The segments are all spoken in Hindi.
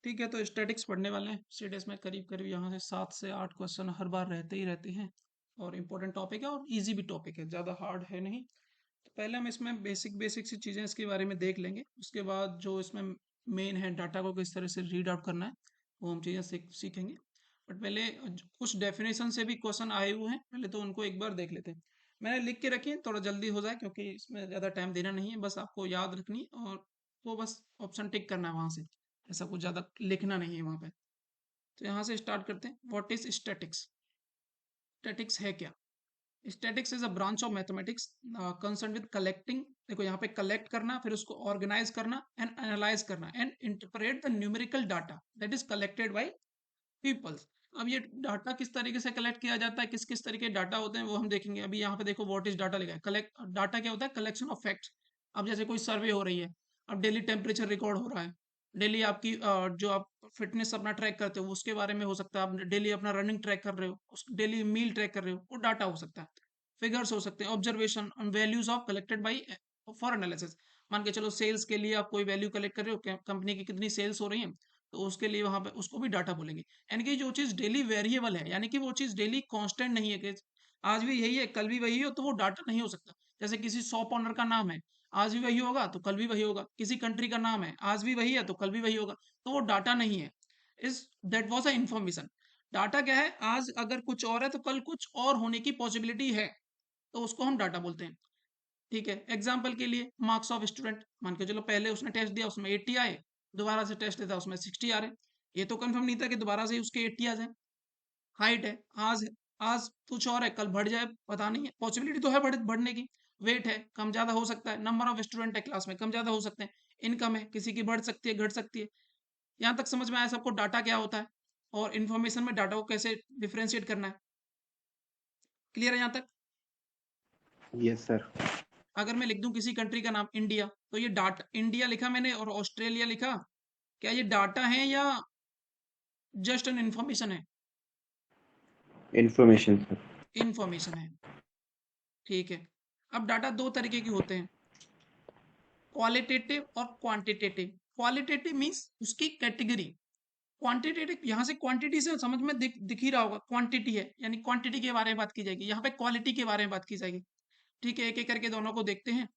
ठीक है, तो स्टैटिक्स पढ़ने वाले हैं सीडीएस में। करीब करीब यहाँ से 7 से 8 क्वेश्चन हर बार रहते ही रहते हैं, और इम्पोर्टेंट टॉपिक है और इजी भी टॉपिक है, ज़्यादा हार्ड है नहीं। तो पहले हम इसमें बेसिक बेसिक सी चीज़ें इसके बारे में देख लेंगे। उसके बाद जो इसमें मेन है, डाटा को किस तरह से रीड आउट करना है, वो हम चीज़ें सीखेंगे। बट पहले कुछ डेफिनेशन से भी क्वेश्चन आए हुए हैं, पहले तो उनको एक बार देख लेते हैं। मैंने लिख के रखी है, थोड़ा जल्दी हो जाए क्योंकि इसमें ज़्यादा टाइम देना नहीं है, बस आपको याद रखनी है और वो बस ऑप्शन टिक करना है वहाँ से। ऐसा कुछ ज़्यादा लिखना नहीं है वहाँ पे। तो यहाँ से स्टार्ट करते हैं। What is statics? स्टैटिक्स है क्या? Statistics is a branch of mathematics concern with collecting, देखो यहाँ पे कलेक्ट करना, फिर उसको ऑर्गेनाइज करना एंड एनालाइज करना and interpret the numerical data that is collected by peoples. अब ये डाटा किस तरीके से कलेक्ट किया जाता है, किस किस तरीके के डाटा होते हैं, वो हम देखेंगे। अभी यहाँ पे देखो व्हाट इज डाटा लिखा है। कलेक्ट डाटा क्या होता है? Collection of facts. अब जैसे कोई सर्वे हो रही है, अब डेली टेम्परेचर रिकॉर्ड हो रहा है, डेली आपकी जो आप फिटनेस अपना ट्रैक करते हो उसके बारे में हो सकता है, आप डेली अपना रनिंग ट्रैक कर रहे हो, उस डेली मील ट्रैक कर रहे हो, वो डाटा हो सकता है। फिगर्स हो सकते हैं, observation values of collected by for analysis. मान के चलो सेल्स के लिए आप कोई वैल्यू कलेक्ट कर रहे हो, कंपनी की कितनी सेल्स हो रही है, तो उसके लिए वहां पे उसको भी डाटा बोलेंगे। यानी कि जो चीज डेली वेरिएबल है, यानी कि वो चीज डेली कांस्टेंट नहीं है कि आज भी यही है कल भी वही हो, तो वो डाटा नहीं हो सकता। जैसे किसी शॉप ओनर का नाम है, आज भी वही होगा तो कल भी वही होगा। किसी कंट्री का नाम है, आज भी वही है तो कल भी वही होगा, तो वो डाटा नहीं है। इस that was a information. Data क्या है? आज अगर कुछ और है तो कल कुछ और होने की पॉसिबिलिटी है, तो उसको हम डाटा बोलते हैं। ठीक है, एग्जाम्पल के लिए मार्क्स ऑफ स्टूडेंट, मान के चलो पहले उसने टेस्ट दिया उसमें 80 आए, दोबारा से टेस्ट देता उसमें 60 आ रहे, ये तो कंफर्म नहीं था कि दोबारा से उसके 80 आ जाए। हाइट है, आज आज कुछ और है, कल बढ़ जाए पता नहीं है, पॉसिबिलिटी तो है बढ़ने की। वेट है, कम ज्यादा हो सकता है। नंबर ऑफ स्टूडेंट है क्लास में, कम ज्यादा हो सकते हैं। इनकम है, किसी की बढ़ सकती है घट सकती है। यहाँ तक समझ में आया सबको डाटा क्या होता है, और इन्फॉर्मेशन में डाटा को कैसे डिफ्रेंशिएट करना है? क्लियर है यहाँ तक? Yes sir. अगर मैं लिख दूं किसी कंट्री का नाम इंडिया, तो ये डाटा, इंडिया लिखा मैंने और ऑस्ट्रेलिया लिखा, क्या ये डाटा है या जस्ट एन इंफॉर्मेशन है? Information sir. इंफॉर्मेशन है। ठीक है। अब डाटा दो तरीके के होते हैं, क्वालिटेटिव और क्वांटिटेटिव। क्वालिटेटिव मीन्स उसकी कैटेगरी। क्वांटिटेटिव यहाँ से क्वांटिटी से समझ में दिख ही रहा होगा, क्वांटिटी है यानी क्वांटिटी के बारे में बात की जाएगी। यहाँ पे क्वालिटी के बारे में बात की जाएगी। ठीक है, एक एक करके दोनों को देखते हैं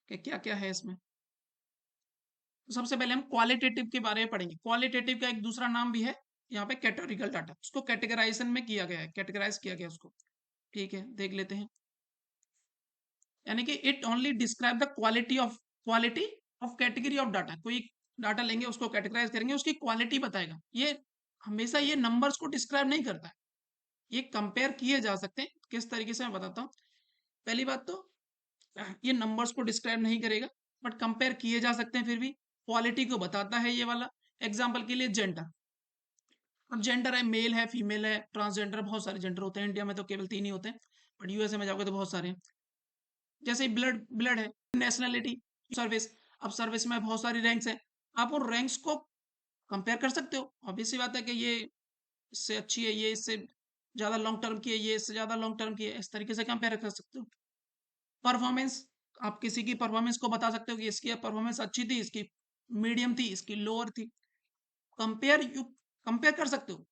कि क्या क्या है इसमें। तो सबसे पहले हम क्वालिटेटिव के बारे में पढ़ेंगे। क्वालिटेटिव का एक दूसरा नाम भी है यहाँ पे कैटेगोरिकल डाटा, उसको कैटेगराइजेशन में किया गया है, कैटेगराइज किया गया उसको। ठीक है, देख लेते हैं। यानी कि it only describe the quality of category of data. कोई डाटा लेंगे, उसको कैटेगराइज करेंगे, उसकी क्वालिटी बताएगा। ये हमेशा ये नंबर्स को डिस्क्राइब नहीं करता है। ये कंपेयर किए जा सकते हैं, किस तरीके से मैं बताता हूँ। पहली बात तो ये नंबर्स को डिस्क्राइब नहीं करेगा, बट कंपेयर किए जा सकते हैं। फिर भी क्वालिटी को बताता है ये वाला। एग्जाम्पल के लिए जेंडर। अब जेंडर है, मेल है, फीमेल है, ट्रांसजेंडर, बहुत सारे जेंडर होते हैं। इंडिया में तो केवल 3 ही होते हैं, बट यूएसए में जाओगे तो बहुत सारे हैं। जैसे ब्लड ब्लड है, नेशनैलिटी, सर्विस। अब सर्विस में बहुत सारी रैंक्स हैं, आप उन रैंक्स को कंपेयर कर सकते हो। ऑब्वियस सी बात है कि ये इससे अच्छी है, ये इससे ज्यादा लॉन्ग टर्म की है, ये इससे ज्यादा लॉन्ग टर्म की है, इस तरीके से कंपेयर कर सकते हो। परफॉर्मेंस, आप किसी की परफॉर्मेंस को बता सकते हो कि इसकी परफॉर्मेंस अच्छी थी, इसकी मीडियम थी, इसकी लोअर थी। कंपेयर कर सकते हो।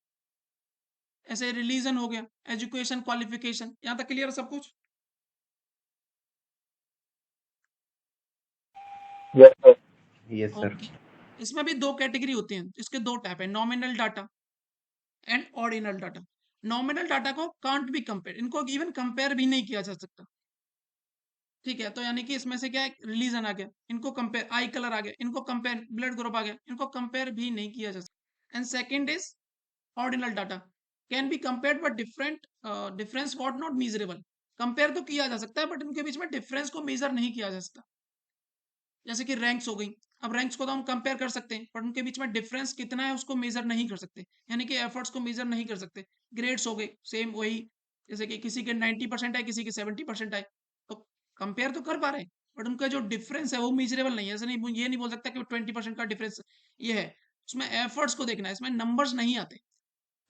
ऐसे रिलीजन हो गया, एजुकेशन, क्वालिफिकेशन। यहाँ तक क्लियर है सब कुछ? Yes sir. Yes sir. Okay. इसमें भी दो कैटेगरी होती हैं, इसके दो टाइप है, nominal data and ordinal data. Nominal data को कांट बी कंपेयर, इनको इवन कंपेयर भी नहीं किया जा सकता। ठीक है, तो यानी कि इसमें से क्या है, रिलीजन आ गया, इनको कंपेयर, आई कलर आ गया, इनको कंपेयर, ब्लड ग्रुप आ गया, इनको कंपेयर भी नहीं किया जा सकता। And second is ordinal data, can be compared but different difference what not measurable. Compare तो किया जा सकता है, बट इनके बीच में डिफरेंस को मेजर नहीं किया जा सकता। जैसे कि रैंक्स हो गई। अब रैंक्स को तो हम कंपेयर कर सकते हैं, पर उनके बीच में डिफरेंस कितना है उसको मेजर नहीं कर सकते, यानी कि एफर्ट्स को मेजर नहीं कर सकते। ग्रेड्स हो गए सेम वही, जैसे कि किसी के 90% है, किसी के 70% है, तो कंपेयर तो कर पा रहे हैं, बट उनका जो डिफरेंस है वो मेजरेबल नहीं है। ऐसे नहीं, ये नहीं बोल सकता कि 20% का डिफरेंस ये है। उसमें एफर्ट्स को देखना है, इसमें नंबर्स नहीं आते।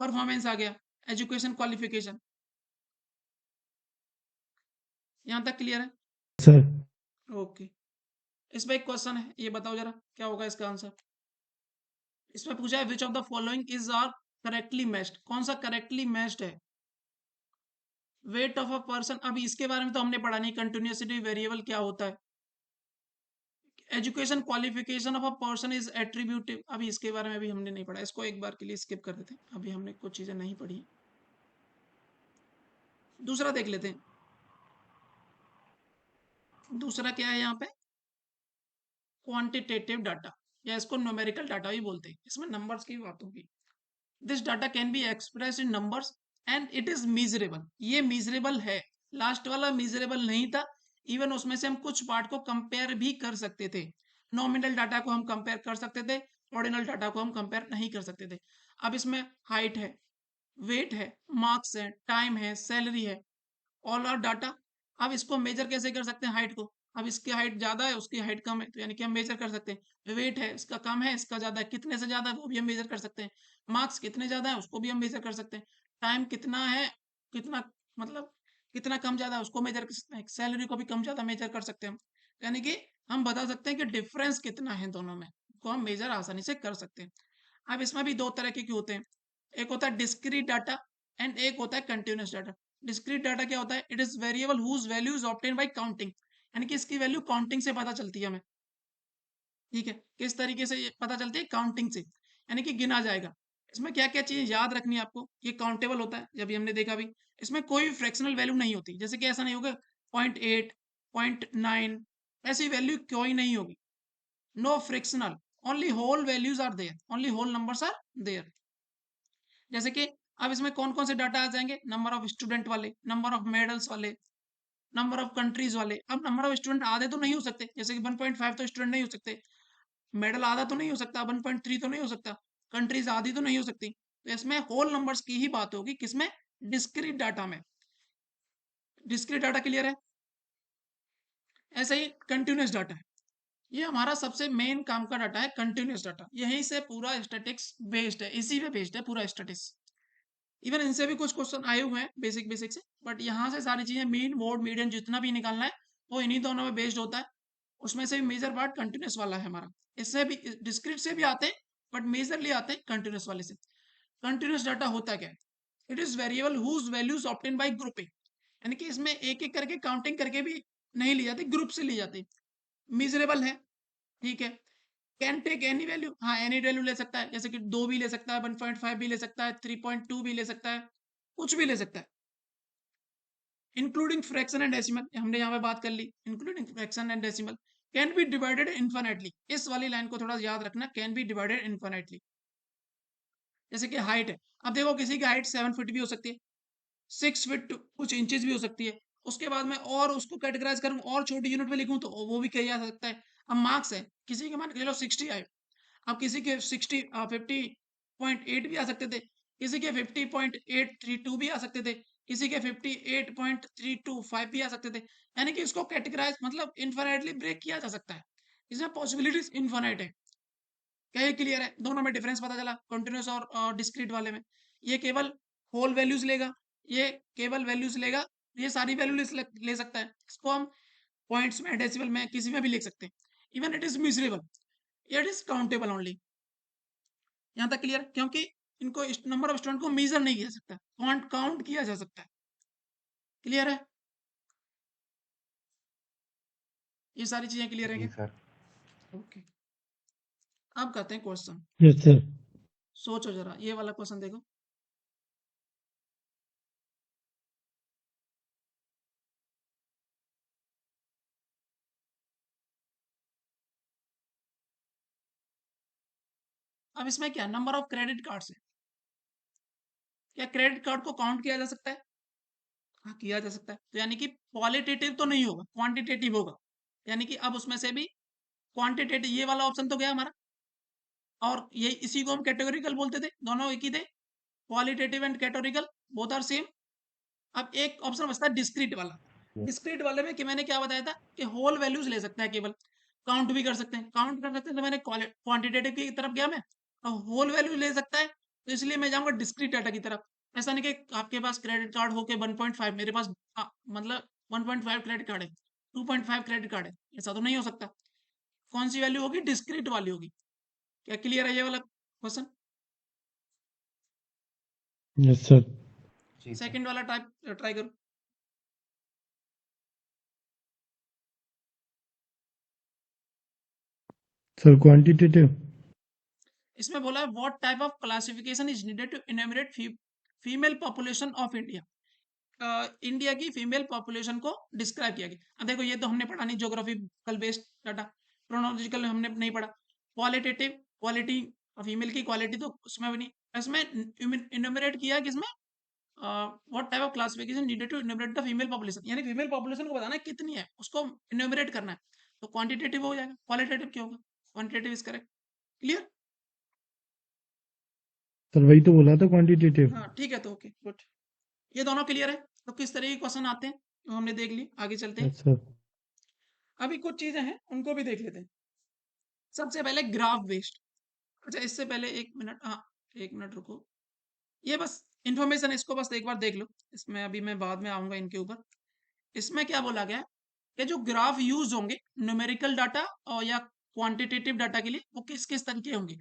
परफॉर्मेंस आ गया, एजुकेशन, क्वालिफिकेशन। यहाँ तक क्लियर है? सर। ओके। इसमें एक क्वेश्चन है, ये बताओ जरा क्या होगा इसका आंसर। इसमें पूछा है which of the following is are correctly matched, कौन सा करेक्टली मैच्ड है। वेट ऑफ अ पर्सन, अभी इसके बारे में तो हमने पढ़ा नहीं, कंटिन्यूसिटी वेरिएबल क्या होता है। Education qualification of a person is attributive, अभी इसके बारे में भी हमने नहीं पढ़ा, इसको एक बार के लिए स्किप कर देते हैं, अभी हमने कुछ चीजें नहीं पढ़ी। दूसरा देख लेते हैं, दूसरा क्या है यहाँ पे, क्वांटिटेटिव डाटा, या इसको न्यूमेरिकल डाटा भी बोलते हैं, इसमें नंबर्स की बात होगी। This data can be express in numbers and it is measurable, ये मीजरेबल है, लास्ट वाला मीजरेबल नहीं था। इवन उसमें से हम कुछ पार्ट को कंपेयर भी कर सकते थे, नॉमिनल डाटा को हम कंपेयर कर सकते थे, ऑर्डिनल डाटा को हम कंपेयर नहीं कर सकते थे। अब इसमें हाइट है, वेट है, मार्क्स है, टाइम है, सैलरी है, ऑल आर डाटा। अब इसको मेजर कैसे कर सकते हैं हाइट को, अब इसकी हाइट ज्यादा है उसकी हाइट कम है, तो यानी कि हम मेजर कर सकते हैं। वेट है, इसका कम है इसका ज्यादा है, कितने से ज्यादा है वो भी हम मेजर कर सकते हैं। मार्क्स कितने ज्यादा है उसको भी हम मेजर कर सकते हैं। टाइम कितना है, कितना मतलब कितना कम ज्यादा है उसको मेजर कर सकते हैं। सैलरी को भी कम ज्यादा मेजर कर सकते हैं हम, यानी कि हम बता सकते हैं कि डिफरेंस कितना है दोनों में, को हम मेजर आसानी से कर सकते हैं। अब इसमें भी दो तरह के होते हैं, एक होता है डिस्क्रीट डाटा एंड एक होता है कंटिन्यूस डाटा। डिस्क्रीट डाटा क्या होता है, it is variable whose value is obtain by counting, यानी कि इसकी वैल्यू काउंटिंग से पता चलती है हमें। ठीक है, किस तरीके से ये पता चलती है, काउंटिंग से, यानी कि गिना जाएगा। इसमें क्या क्या चीजें याद रखनी है आपको, ये काउंटेबल होता है जब भी हमने देखा भी, इसमें कोई फ्रैक्शनल वैल्यू नहीं होती, जैसे कि ऐसा नहीं होगा 0.8 0.9, ऐसी वैल्यू कोई नहीं होगी। No fractional, only whole values are there, only whole numbers are there. जैसे कि अब इसमें कौन कौन से डाटा आ जाएंगे, नंबर ऑफ स्टूडेंट वाले, नंबर ऑफ मेडल्स वाले, नंबर ऑफ कंट्रीज वाले। अब नंबर ऑफ स्टूडेंट आधे तो नहीं हो सकते, जैसे कि 1.5 तो स्टूडेंट नहीं हो सकते, मेडल आधा तो नहीं हो सकता, 1.3 तो नहीं हो सकता, कंट्रीज आधी तो नहीं हो सकती, तो इसमें होल नंबर्स की ही बात होगी, किसमें, डिस्क्रीट डाटा में। डिस्क्रीट डाटा क्लियर है। ऐसे ही कंटिन्यूस डाटा है, ये हमारा सबसे मेन काम का डाटा है, कंटिन्यूस डाटा, यहीं से पूरा स्टैटिक्स बेस्ड है, इसी पे बेस्ड है पूरा स्टैटिक्स। इवन इनसे भी कुछ क्वेश्चन आए हुए हैं बेसिक बेसिक से, बट यहाँ से सारी चीजें मीन मोड मीडियन जितना भी निकालना है वो इन्हीं दोनों में बेस्ड होता है। उसमें से भी मेजर पार्ट कंटिन्यूस वाला है हमारा, इससे भी डिस्क्रीट से भी आते हैं, बट मेजरली आते हैं कंटिन्यूस वाले से। कंटिन्यूस डाटा होता क्या है, it is variable whose values obtain by grouping, यानी कि इसमें एक एक करके काउंटिंग करके भी नहीं ली जाती, ग्रुप से ली जाती, मिजरेबल है। ठीक है, कैन टेक एनी वैल्यू, हाँ एनी वैल्यू ले सकता है, जैसे कि 2 भी ले सकता है, 1.5 भी ले सकता है, 3.2 भी ले सकता है, कुछ भी ले सकता है। इंक्लूडिंग फ्रैक्शन एंड डेसिमल, हमने यहाँ पे बात कर ली, including fraction and decimal. Can be divided infinitely, इस वाली लाइन को थोड़ा याद रखना, कैन बी डिवाइडेड इन्फिनिटली। जैसे कि हाइट है, अब देखो किसी की हाइट 7 फीट भी हो सकती है, 6 फीट कुछ इंचेस भी हो सकती है, उसके बाद में और उसको कैटेगराइज करूँ और छोटी यूनिट में लिखूं तो वो भी किया जा सकता है। अब मार्क्स है, किसी के मान के लो 60 आए, अब किसी के 50.8 भी आ सकते थे, किसी के 50.832 भी आ सकते थे, किसी के 58.325 भी आ सकते थे, यानी कि इसको कैटेगराइज मतलब इन्फिनिटली ब्रेक किया जा सकता है, इसमें पॉसिबिलिटीज इन्फिनिट है। क्या ये क्लियर है, दोनों में डिफरेंस पता चला कंटिन्यूस और डिस्क्रीट वाले में। ये केवल होल वैल्यूज लेगा, ये केवल वैल्यूज लेगा, ये सारी वैल्यू ले सकता है, इसको हम पॉइंट्स में डेसिमल में किसी में भी लिख सकते हैं। Even it is miserable, it is countable only. यहाँ तक क्लियर, क्योंकि इनको नंबर ऑफ स्टूडेंट को मेजर नहीं किया सकता, काउंट काउंट किया जा सकता है। क्लियर है, ये सारी चीजें क्लियर है जी क्या। सर। ओके, अब करते हैं क्वेश्चन, यस सर। सोचो जरा ये वाला क्वेश्चन देखो। अब इसमें क्या नंबर ऑफ क्रेडिट कार्ड्स है, क्या क्रेडिट कार्ड को काउंट किया जा सकता है, हाँ किया जा सकता है, तो यानी कि क्वालिटेटिव तो नहीं होगा, क्वांटिटेटिव होगा, यानी कि अब उसमें से भी क्वांटिटेटिव, ये वाला ऑप्शन तो गया हमारा, और ये इसी को हम कैटेगोरिकल बोलते थे, दोनों एक ही थे, qualitative and categorical both are same. अब एक ऑप्शन बचता है डिस्क्रीट वाला, डिस्क्रीट वाले में कि मैंने क्या बताया था कि होल वैल्यूज ले सकता है, केवल काउंट भी कर सकते हैं, काउंट कर सकते हैं, तो मैंने क्वांटिटेटिव की तरफ गया मैं, और होल वैल्यू ले सकता है, तो इसलिए मैं जाऊंगा डिस्क्रीट डाटा की तरफ। ऐसा नहीं कि आपके पास क्रेडिट कार्ड हो के 1.5, मेरे पास मतलब 1.5 क्रेडिट कार्ड है, 2.5 क्रेडिट कार्ड है, ऐसा तो नहीं हो सकता। कौन सी वैल्यू होगी, डिस्क्रीट वाली होगी। क्या क्लियर है ये वाला क्वेश्चन। Yes sir. जी सर। सेकंड वाला ट्राई करो। Sir quantitative. इसमें बोला है what type of classification is needed to enumerate female population of India. India की फीमेल पॉपुलेशन को डिस्क्राइब किया गया। अब देखो ये तो हमने पढ़ा नहीं, ज्योग्राफिकल बेस्ड डाटा। प्रोनोलॉजिकल हमने नहीं पढ़ा। क्वालिटेटिव, क्वालिटी, फीमेल की क्वालिटी तो उसमें भी नहीं। इसमें इनोमिनेट किया है किसमें, what type of classification needed to enumerate the female population, यानी फीमेल पॉपुलेशन को बताना है कितनी है, उसको इनोमिनेट करना है। तो क्वांटिटेटिव हो जाएगा, क्वालिटेटिव क्या होगा, quantitative is correct. Clear. Sir वही तो बोला था क्वांटिटेटिव। हाँ ठीक है, तो ओके गुड। ये दोनों क्लियर है। तो किस तरह के क्वेश्चन आते हैं तो हमने देख ली, आगे चलते हैं। Yes sir. अभी कुछ चीजें हैं उनको भी देख लेते हैं। सबसे पहले ग्राफ बेस्ड। अच्छा इससे पहले एक मिनट, हाँ एक मिनट रुको। ये बस इंफॉर्मेशन, इसको बस एक बार देख लो। इसमें अभी मैं बाद में आऊंगा इनके ऊपर। इसमें क्या बोला गया है कि जो ग्राफ यूज होंगे न्यूमेरिकल डाटा और या क्वांटिटेटिव डाटा के लिए, वो किस किस तरह के होंगे।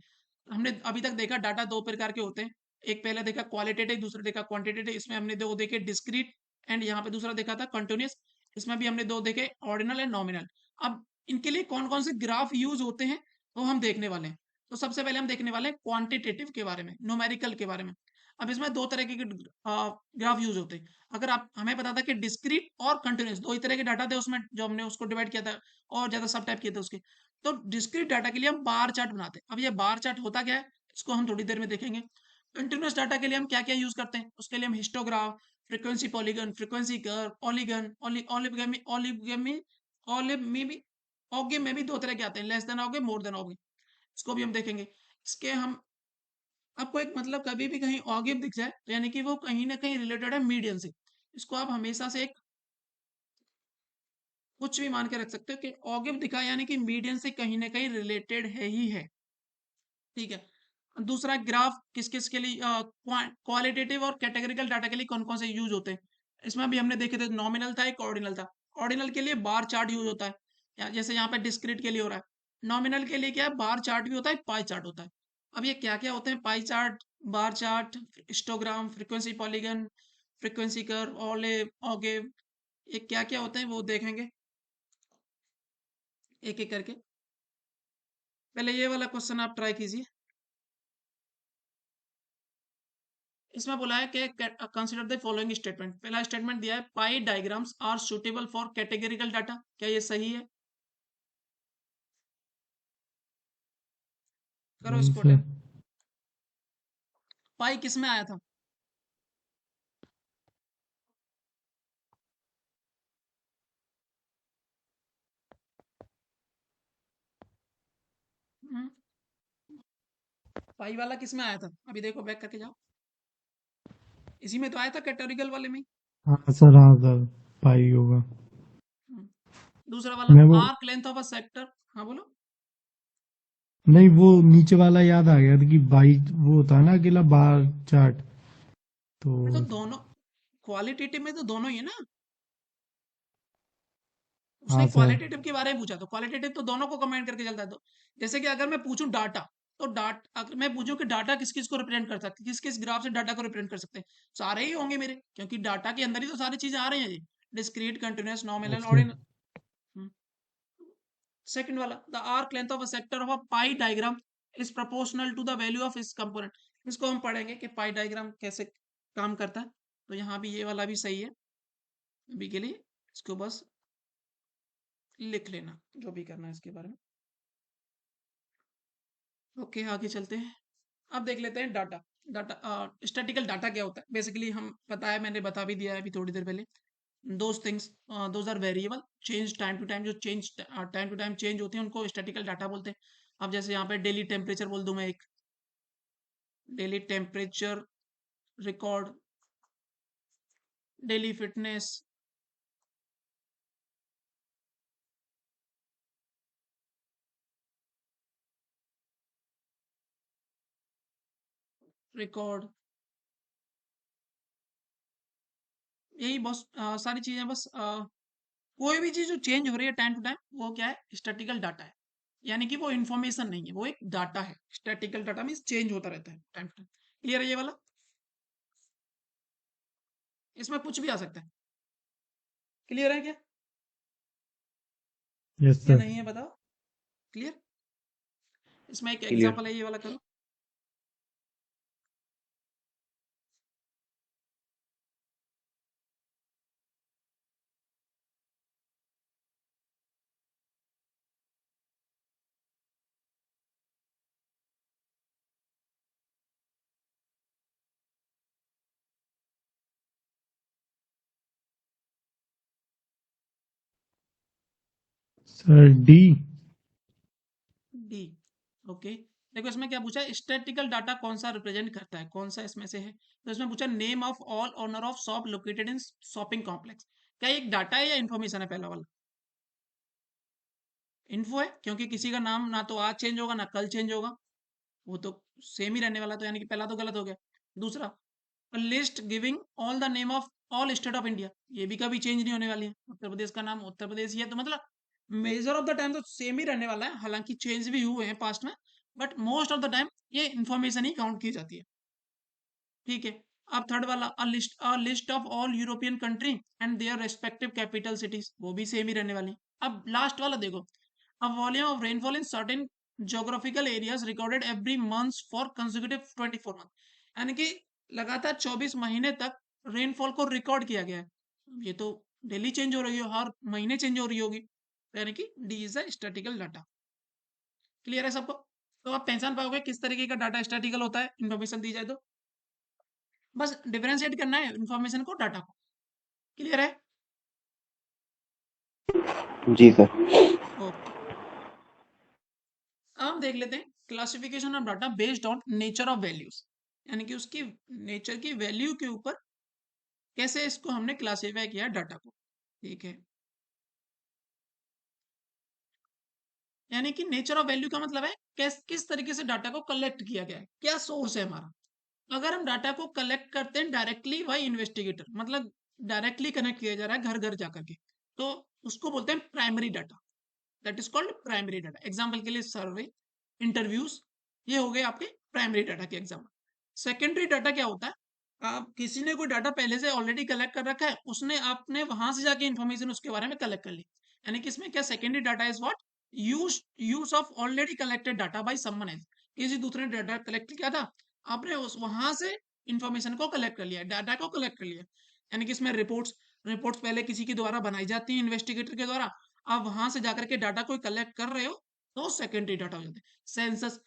हमने अभी तक देखा डाटा दो प्रकार के होते हैं। एक पहले देखा क्वालिटेटिव, दूसरा देखा क्वांटिटेटिव। इसमें हमने दो देखे डिस्क्रीट एंड यहाँ पे दूसरा देखा था कंटिन्यूस। इसमें भी हमने दो देखे ऑर्डिनल एंड नॉमिनल। अब इनके लिए कौन कौन से ग्राफ यूज होते हैं वो हम देखने वाले हैं। तो सबसे पहले हम देखने वाले हैं क्वांटिटेटिव के बारे में, न्यूमेरिकल के बारे में। अब इसमें दो तरह के ग्राफ यूज होते हैं। अगर आप हमें पता था कि डिस्क्रीट और कंटिन्यूस दो ही तरह के डाटा थे उसमें, जो हमने उसको डिवाइड किया था और ज्यादा सब टाइप किए थे उसके। तो डिस्क्रीट डाटा के लिए हम बार चार्ट बनाते हैं। अब ये बार चार्ट होता क्या है इसको हम थोड़ी देर में देखेंगे। कंटिन्यूस डाटा के लिए हम क्या क्या यूज करते हैं, उसके लिए हम histograph, frequency polygon, frequency curve, polygon, ओलिगमी ओलिगमी ओलिमी ऑगिम में भी दो तरह के आते हैं, less than ogive, more than ogive. इसको भी हम देखेंगे। इसके हम, आपको एक मतलब कभी भी कहीं ऑगिव दिख जाए तो यानी कि वो कहीं ना कहीं रिलेटेड है मीडियन से। इसको आप हमेशा से एक कुछ भी मान के रख सकते हो कि ऑगिव दिखा यानी कि मीडियन से कहीं ना कहीं रिलेटेड है ही है। ठीक है। दूसरा ग्राफ किस किस के लिए, क्वालिटेटिव और कैटेगरिकल डाटा के लिए कौन कौन से यूज होते हैं। इसमें भी हमने देखे थे, नॉमिनल था, एक ऑर्डिनल था। ऑर्डिनल के लिए बार चार्ट यूज होता है, जैसे यहाँ पे डिस्क्रीट के लिए हो रहा है। नॉमिनल के लिए क्या है, बार चार्ट भी होता है, पाई चार्ट होता है। अब ये क्या क्या होते हैं, pie chart, bar chart, histogram, frequency polygon, frequency curve, ogive, ये क्या क्या होते हैं वो देखेंगे एक एक करके। पहले ये वाला क्वेश्चन आप ट्राई कीजिए। इसमें बोला है कि कंसीडर द फॉलोइंग स्टेटमेंट। पहला स्टेटमेंट दिया है pie diagrams are suitable for categorical data. क्या ये सही है? करो नहीं इसको सर। अटेम्प्ट। पाई किस में आया था? हम्म, पाई वाला किस में आया था, अभी देखो बैक करके जाओ। इसी में तो आया था कैटेगरिकल वाले में ही। हाँ सर, हाँ सर, पाई होगा। हम्म, दूसरा वाला मैं वो arc length of a sector. हाँ बोलो। नहीं, वो नीचे वाला याद आ गया था कि बाई वो होता है ना अकेला बार चार्ट। ये तो तो दोनों क्वालिटेटिव में तो दोनों ही है ना। उसने हाँ सर। क्वालिटेटिव के बारे में पूछा तो क्वालिटेटिव तो दोनों को कमेंट करके चलता है। तो जैसे कि अगर मैं पूछूं डाटा, तो अगर मैं पूछूं कि डाटा किस किस को रिप्रेजेंट कर सकते हैं, किस किस ग्राफ से डाटा को रिप्रेजेंट कर सकते हैं, सारे ही होंगे मेरे, क्योंकि डाटा के अंदर ही तो सारी चीजें आ रही हैं जी। डिस्क्रीट, कंटिन्यूअस, नॉमिनल, अच्छा। ऑर्डिनल। सेकंड वाला, the arc length of a sector of a pie diagram is proportional to the value of इस कंपोनेंट। इसको हम पढ़ेंगे कि पाई डायग्राम कैसे काम करता है। तो यहाँ भी ये वाला भी सही है। अभी के लिए इसको बस लिख लेना, जो भी करना है इसके बारे में। ओके आगे चलते हैं। अब देख लेते हैं डाटा। डाटा स्टैटिकल डाटा क्या होता है बेसिकली, हम पता है, मैंने बता भी दिया है अभी थोड़ी देर पहले। Those things, those are variable change time to time, जो change time to time change होते हैं उनको स्टैटिकल डाटा बोलते हैं। अब जैसे यहाँ पे डेली टेम्परेचर बोल दूं मैं, एक daily temperature record, daily fitness record, यही बस सारी चीजें बस, कोई भी चीज जो चेंज हो रही है टाइम टू टाइम वो क्या है, स्टैटिकल डाटा है। यानी कि वो इंफॉर्मेशन नहीं है, वो एक डाटा है। स्टैटिकल डाटा मीन्स चेंज होता रहता है टाइम टू टाइम। क्लियर है ये वाला? इसमें कुछ भी आ सकता है। क्लियर है क्या यस या सर। नहीं है बताओ? क्लियर? इसमें एक क्लियर। एग्जांपल है, ये वाला करो। Sir D. डी। ओके। देखो इसमें क्या पूछा है, स्टैटिकल डाटा कौन सा रिप्रेजेंट करता है, कौन सा इसमें से है? तो इसमें पूछा name of all owner of shop located in shopping complex. क्या ये एक डाटा है या इन्फॉर्मेशन है? पहला वाला इन्फो है, क्योंकि किसी का नाम ना तो आज चेंज होगा ना कल चेंज होगा, वो तो सेम ही रहने वाला, तो यानी कि पहला तो गलत हो गया। दूसरा, list giving all the name of all state of India, ये भी कभी चेंज नहीं होने वाली है। उत्तर प्रदेश का नाम उत्तर प्रदेश ही है, तो मतलब मेजर ऑफ द टाइम तो सेम ही रहने वाला है, हालांकि चेंज भी हुए हैं पास्ट में, but most of the time ये इन्फॉर्मेशन ही काउंट की जाती है। ठीक है। अब थर्ड वाला, a list of all European country and their respective capital cities, वो भी सेम ही रहने वाली। अब लास्ट वाला देखो, a volume of rainfall in certain geographical areas recorded every month for consecutive 24 month, यानी कि लगातार 24 महीने तक रेनफॉल को रिकॉर्ड किया गया है। ये तो डेली चेंज हो रही हो, हर महीने चेंज हो रही होगी, यानी कि D is a statistical data. Clear है सबको? तो आप पहचान पाओगे किस तरीके का डाटा स्टैटिकल होता है, इन्फॉर्मेशन दी जाए तो। बस डिफरेंशिएट करना है इन्फॉर्मेशन को डाटा को। क्लियर है? जी सर। ओके। अब हम देख लेते हैं classification of data based on nature of values, यानी कि उसकी नेचर की वैल्यू के ऊपर कैसे इसको हमने क्लासिफाई किया डाटा को। ठीक है। यानी कि नेचर ऑफ वैल्यू का मतलब है किस तरीके से डाटा को कलेक्ट किया गया है, क्या सोर्स है हमारा। अगर हम डाटा को कलेक्ट करते हैं डायरेक्टली बाय इन्वेस्टिगेटर, मतलब डायरेक्टली कनेक्ट किया जा रहा है घर घर जाकर के, तो उसको बोलते हैं primary data. That is called primary data. Example के लिए सर्वे, इंटरव्यूज, ये हो गए आपके प्राइमरी डाटा के एग्जाम्पल। सेकेंडरी डाटा क्या होता है, आप किसी ने कोई डाटा पहले से ऑलरेडी कलेक्ट कर रखा है, उसने आपने वहां से जाके इन्फॉर्मेशन उसके बारे में कलेक्ट कर ली, यानी कि इसमें क्या secondary data is what, use of already collected data by someone else. किसी दूसरे ने डाटा कलेक्ट किया था, आपने उस वहां से इंफॉर्मेशन को कलेक्ट कर लिया, डाटा को कलेक्ट कर लिया। यानी कि इसमें रिपोर्ट्स रिपोर्ट्स पहले किसी के द्वारा बनाई जाती हैं, इन्वेस्टिगेटर के द्वारा, आप वहां से जाकर के डाटा कोई कलेक्ट कर रहे हो, तो सेकेंडरी डाटा हो जाता है। सेंसस,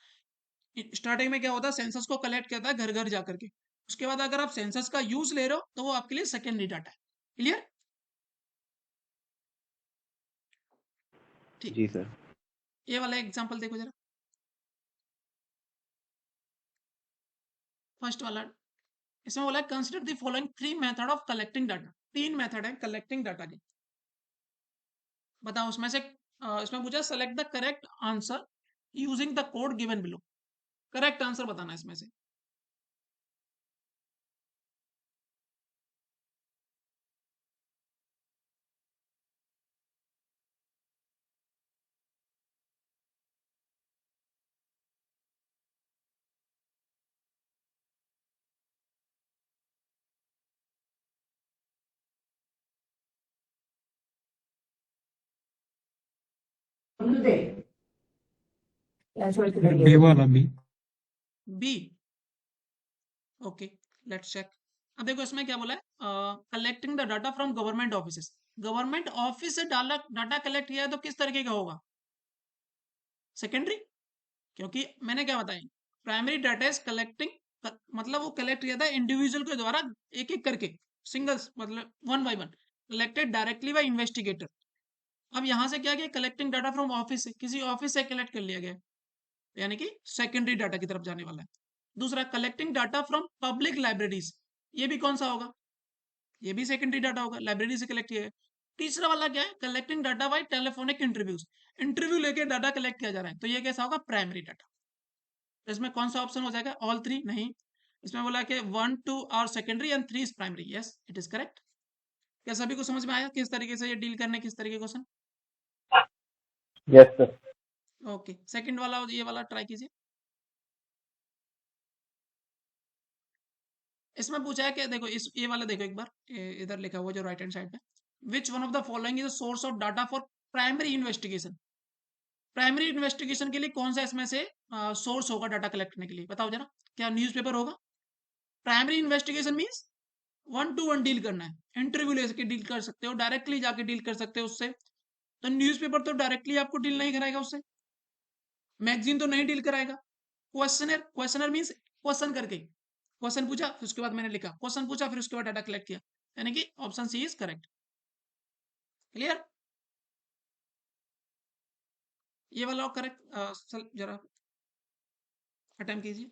स्टार्टिंग में क्या होता है, सेंसस को कलेक्ट करता है घर घर जाकर के, उसके बाद अगर आप सेंसस का यूज ले रहे हो तो वो आपके लिए सेकेंडरी डाटा है। क्लियर? ठीक। जी सर। ये वाला एग्जांपल देखो जरा, फर्स्ट वाला। इसमें बोला है consider the following three method of collecting data. तीन मेथड है कलेक्टिंग डाटा के, बताओ उसमें से। इसमें पूछा select the correct answer using the code given below. Correct answer बताना है इसमें से। बी वाला B. B. Okay, let's check. अब देखो इसमें क्या बोला है, collecting the data from government offices. Government office से डाटा कलेक्ट किया है तो किस तरीके का होगा, सेकेंडरी। क्योंकि मैंने क्या बताया, प्राइमरी डाटा इज कलेक्टिंग, मतलब वो कलेक्ट किया था इंडिविजुअल के द्वारा, एक एक करके, सिंगल्स, मतलब one by one, collected directly by investigator. अब यहाँ से क्या किया, कलेक्टिंग डाटा फ्रॉम ऑफिस से, किसी ऑफिस से कलेक्ट कर लिया गया, यानी कि सेकेंडरी डाटा की तरफ जाने वाला है। दूसरा, collecting data from public libraries, ये भी कौन सा होगा, ये भी सेकेंडरी डाटा होगा, लाइब्रेरी से कलेक्ट किया गया। तीसरा वाला क्या है, collecting data by telephonic interviews, interview लेके डाटा कलेक्ट किया जा रहा है, तो ये कैसा होगा, प्राइमरी डाटा। तो इसमें कौन सा ऑप्शन हो जाएगा, ऑल थ्री? नहीं, इसमें बोला कि 1 2 are secondary and 3 is primary. Yes, it is correct. क्या सभी को समझ में आया किस तरीके से ये डील करने, किस तरीके question? Yes sir. Okay, second वाला ये वाला ट्राई कीजिए। इसमें पूछा है कि देखो इस ये वाला देखो एक बार, इधर लिखा हुआ जो राइट हैंड साइड पे, which one of the following is source of data for primary investigation. Primary investigation के लिए कौन सा इसमें से सोर्स होगा डाटा कलेक्ट करने के लिए, बताओ जरा। क्या न्यूज़पेपर होगा? Primary investigation means one two one deal करना है, इंटरव्यू लेके डील कर सकते हो, डायरेक्टली जाके डील कर सकते हो उससे। तो न्यूज़पेपर तो डायरेक्टली आपको डील नहीं कराएगा उससे, मैगजीन तो नहीं डील कराएगा। क्वेश्चनर, क्वेश्चनर मींस क्वेश्चन करके, क्वेश्चन पूछा फिर उसके बाद मैंने लिखा, क्वेश्चन पूछा फिर उसके बाद डाटा कलेक्ट किया, यानी कि option C is correct. Clear? ये वाला करेक्ट, जरा अटेम्प्ट कीजिए।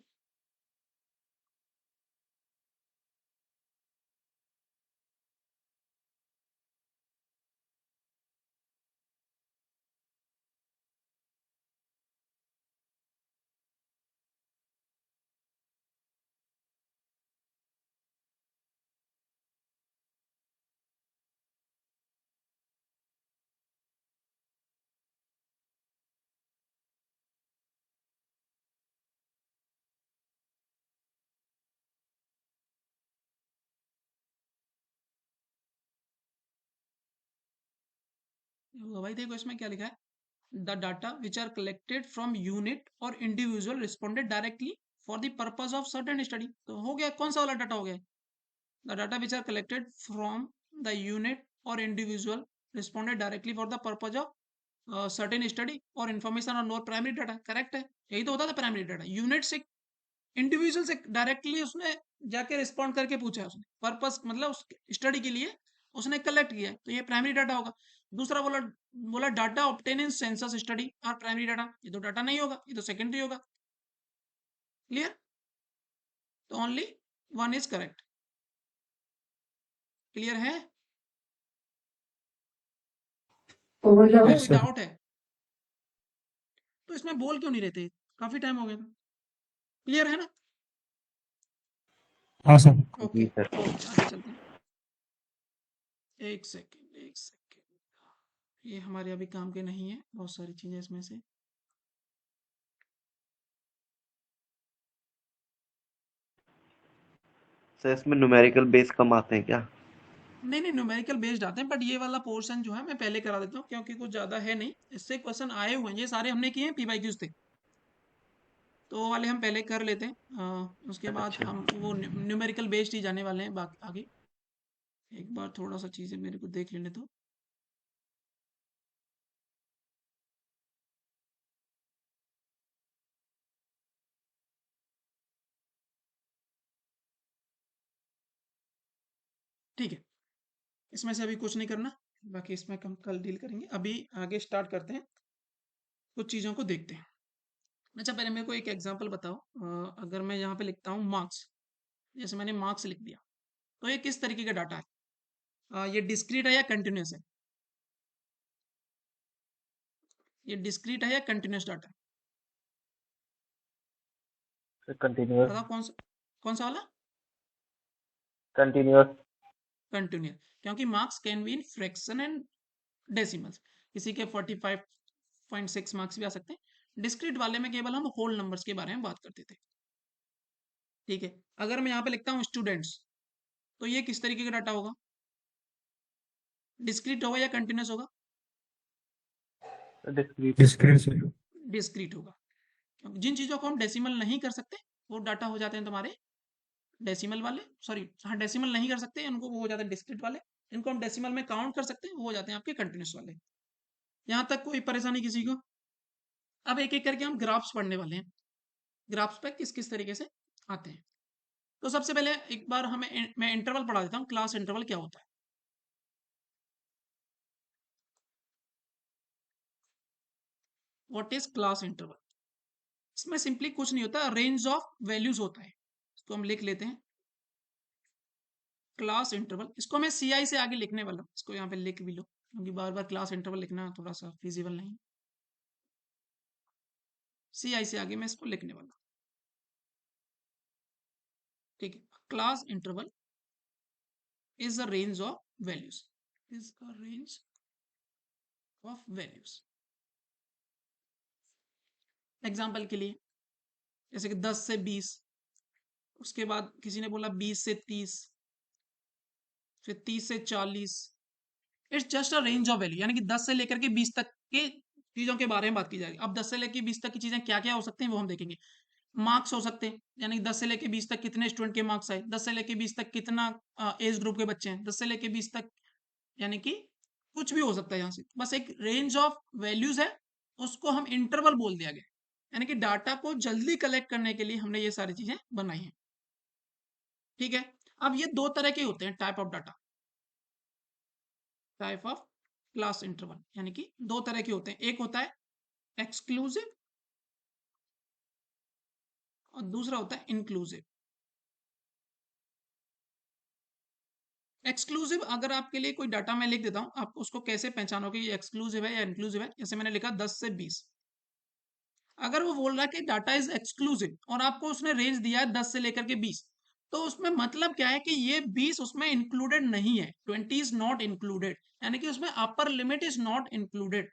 भाई देखो इसमें क्या लिखा है, the data which are collected from unit और individual responded directly for the purpose of certain study. तो हो गया, कौन सा वाला डाटा हो गया? The data which are collected from the unit और individual responded directly for the purpose of certain study और information on nor primary data. Correct है, यही तो होता था प्राइमरी डाटा। यूनिट से, इंडिविजुअल से डायरेक्टली उसने जाके रिस्पॉन्ड करके पूछा है, उसने पर्पस मतलब उस स्टडी के लिए उसने कलेक्ट किया है, तो ये प्राइमरी डाटा होगा। दूसरा बोला, बोला डाटा ऑब्टेन इन सेंसस स्टडी और प्राइमरी डाटा, ये तो डाटा नहीं होगा, ये तो सेकेंडरी होगा। क्लियर? तो only one is correct. Clear है? यस कोई सर। डाउट है? तो इसमें बोल क्यों नहीं रहते, काफी टाइम हो गया था। क्लियर है ना? हाँ सर। ओके, जी सर। ओके आगे चलते हैं। एक सेकेंड, एक सेकेंड, ये हमारे अभी काम के नहीं है, बहुत सारी चीजें इसमें से। सर इसमें न्यूमेरिकल बेस कम आते हैं क्या? नहीं नहीं, न्यूमेरिकल बेस्ड आते हैं, बट ये वाला पोर्शन जो है मैं पहले करा देता हूँ क्योंकि कुछ ज्यादा है नहीं, इससे क्वेश्चन आए हुए हैं, ये सारे हमने किए हैं पीवाईक्यूज थे, तो वो वाले हम पहले कर लेते हैं। उसके बाद अच्छा। हम वो न्यूमेरिकल बेस्ड ही जाने वाले हैं बाकी आगे। एक बार थोड़ा सा चीजें मेरे को देख लेने दो। ठीक है, इसमें से अभी कुछ नहीं करना, बाकी इसमें हम कल डील करेंगे। अभी आगे स्टार्ट करते हैं, कुछ चीज़ों को देखते हैं। अच्छा पहले मेरे को एक एग्जांपल बताओ, अगर मैं यहाँ पे लिखता हूँ मार्क्स, जैसे मैंने मार्क्स लिख दिया, तो ये किस तरीके का डाटा है? ये डिस्क्रीट है या कंटिन्यूस है? ये डिस्क्रीट है या कंटिन्यूस डाटा है? कंटिन्यूअस। बताओ कौन सा वाला? कंटिन्यूअस। कंटिन्यूस, क्योंकि marks can be in fraction and decimals, किसी के 45.6 मार्क्स भी आ सकते हैं। डिस्क्रीट वाले में केवल हम होल नंबर्स के बारे में बात करते थे। ठीक है, अगर मैं यहाँ पे लिखता हूँ स्टूडेंट्स, तो ये किस तरीके का डाटा होगा? डिस्क्रीट होगा या कंटिन्यूस होगा? डिस्क्रीट। Discrete sir. डिस्क्रीट होगा, क्योंकि जिन चीज़ों को हम डेसिमल नहीं कर सकते वो डाटा हो जाते हैं तुम्हारे डेसिमल वाले, सॉरी हाँ डेसिमल नहीं कर सकते उनको, वो हो जाते हैं डिस्क्रीट वाले। इनको हम डेसिमल में काउंट कर सकते हैं, वो हो जाते हैं आपके कंटिन्यूस वाले। यहाँ तक कोई परेशानी किसी को? अब एक एक करके हम ग्राफ्स पढ़ने वाले हैं, ग्राफ्स पे किस किस तरीके से आते हैं। तो सबसे पहले एक बार मैं इंटरवल पढ़ा देता हूँ, क्लास इंटरवल क्या होता है। What is class interval? इसमें सिंपली कुछ नहीं होता, रेंज ऑफ वैल्यूज होता है, इसको हम लिख लेते हैं क्लास इंटरवल। इसको मैं सी आई से आगे लिखने वाला हूँ, इसको यहाँ पे लिख भी लो, क्योंकि बार बार क्लास इंटरवल लिखना थोड़ा सा फिजिबल नहीं। सी आई से आगे मैं इसको लिखने वाला हूँ। ठीक है, class interval is a range of values, is a range of values. Example के लिए, जैसे कि 10 से 20, उसके बाद किसी ने बोला 20 से 30, फिर 30 से 40। It's just a range of value, यानी कि 10 से लेकर के 20 तक के चीजों के बारे में बात की जाएगी। अब 10 से लेकर 20 तक की चीजें क्या क्या हो सकते हैं वो हम देखेंगे। मार्क्स हो सकते हैं, यानी कि 10 से लेकर 20 तक कितने स्टूडेंट के मार्क्स आए, 10 से लेकर 20 तक कितना एज ग्रुप के बच्चे हैं, 10 से लेकर 20 तक, यानी कि कुछ भी हो सकता है। यहाँ से बस एक रेंज ऑफ वैल्यूज है, उसको हम इंटरवल बोल दिया गया, यानी कि डाटा को जल्दी कलेक्ट करने के लिए हमने ये सारी चीजें बनाई हैं। ठीक है, अब ये दो तरह के होते हैं type of data, type of class interval, यानी कि दो तरह के होते हैं। एक होता है एक्सक्लूसिव और दूसरा होता है इंक्लूसिव। एक्सक्लूसिव, अगर आपके लिए कोई डाटा मैं लिख देता हूं, आप उसको कैसे पहचानोगे ये एक्सक्लूसिव है या इंक्लूसिव है। जैसे मैंने लिखा 10 से 20, अगर वो बोल रहा है कि डाटा इज एक्सक्लूसिव और आपको उसने रेंज दिया है 10 से लेकर के 20, तो उसमें मतलब क्या है कि ये 20 उसमें इंक्लूडेड नहीं है, 20 इज नॉट इंक्लूडेड, यानी कि उसमें upper limit is not included,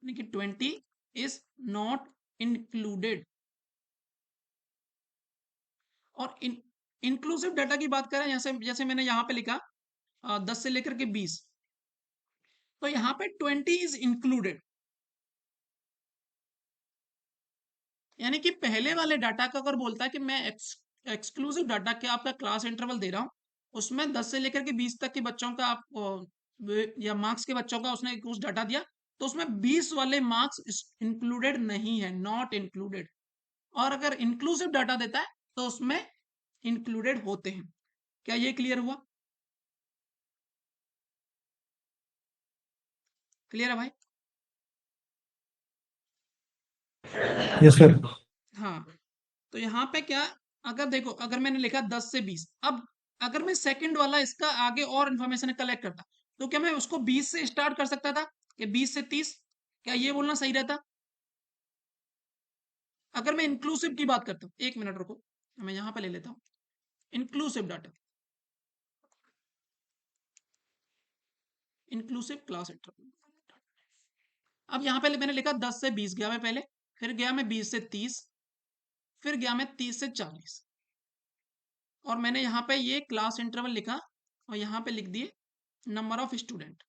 यानी कि 20 इज नॉट इंक्लूडेड। और इंक्लूसिव डाटा की बात करें, जैसे जैसे मैंने यहाँ पे लिखा 10 से लेकर के 20, तो यहाँ पे 20 इज इंक्लूडेड, यानी कि पहले वाले डाटा का अगर बोलता है कि मैं एक्सक्लूसिव डाटा के आपका क्लास इंटरवल दे रहा हूं, उसमें 10 से लेकर के 20 तक के बच्चों का आप या मार्क्स के बच्चों का उसने कुछ डाटा दिया, तो उसमें 20 वाले मार्क्स इंक्लूडेड नहीं है, नॉट इंक्लूडेड। और अगर इंक्लूसिव डाटा देता है तो उसमें इंक्लूडेड होते हैं। क्या ये क्लियर हुआ? क्लियर है भाई? Yes sir. हाँ, तो यहाँ पे क्या, अगर देखो, अगर मैंने लिखा 10 से 20, अब अगर मैं सेकंड वाला इसका आगे और इन्फॉर्मेशन कलेक्ट करता, तो क्या मैं उसको 20 से स्टार्ट कर सकता था कि 20 से 30? क्या ये बोलना सही रहता? अगर मैं इंक्लूसिव की बात करता हूँ, एक मिनट रुको, मैं यहाँ पे ले लेता हूँ inclusive data, inclusive class interval. अब यहाँ पे मैंने लिखा 10 से 20 गया मैं पहले, फिर गया मैं 20 से 30, फिर गया मैं 30 से 40, और मैंने यहाँ पे ये क्लास इंटरवल लिखा और यहाँ पे लिख दिए नंबर ऑफ स्टूडेंट।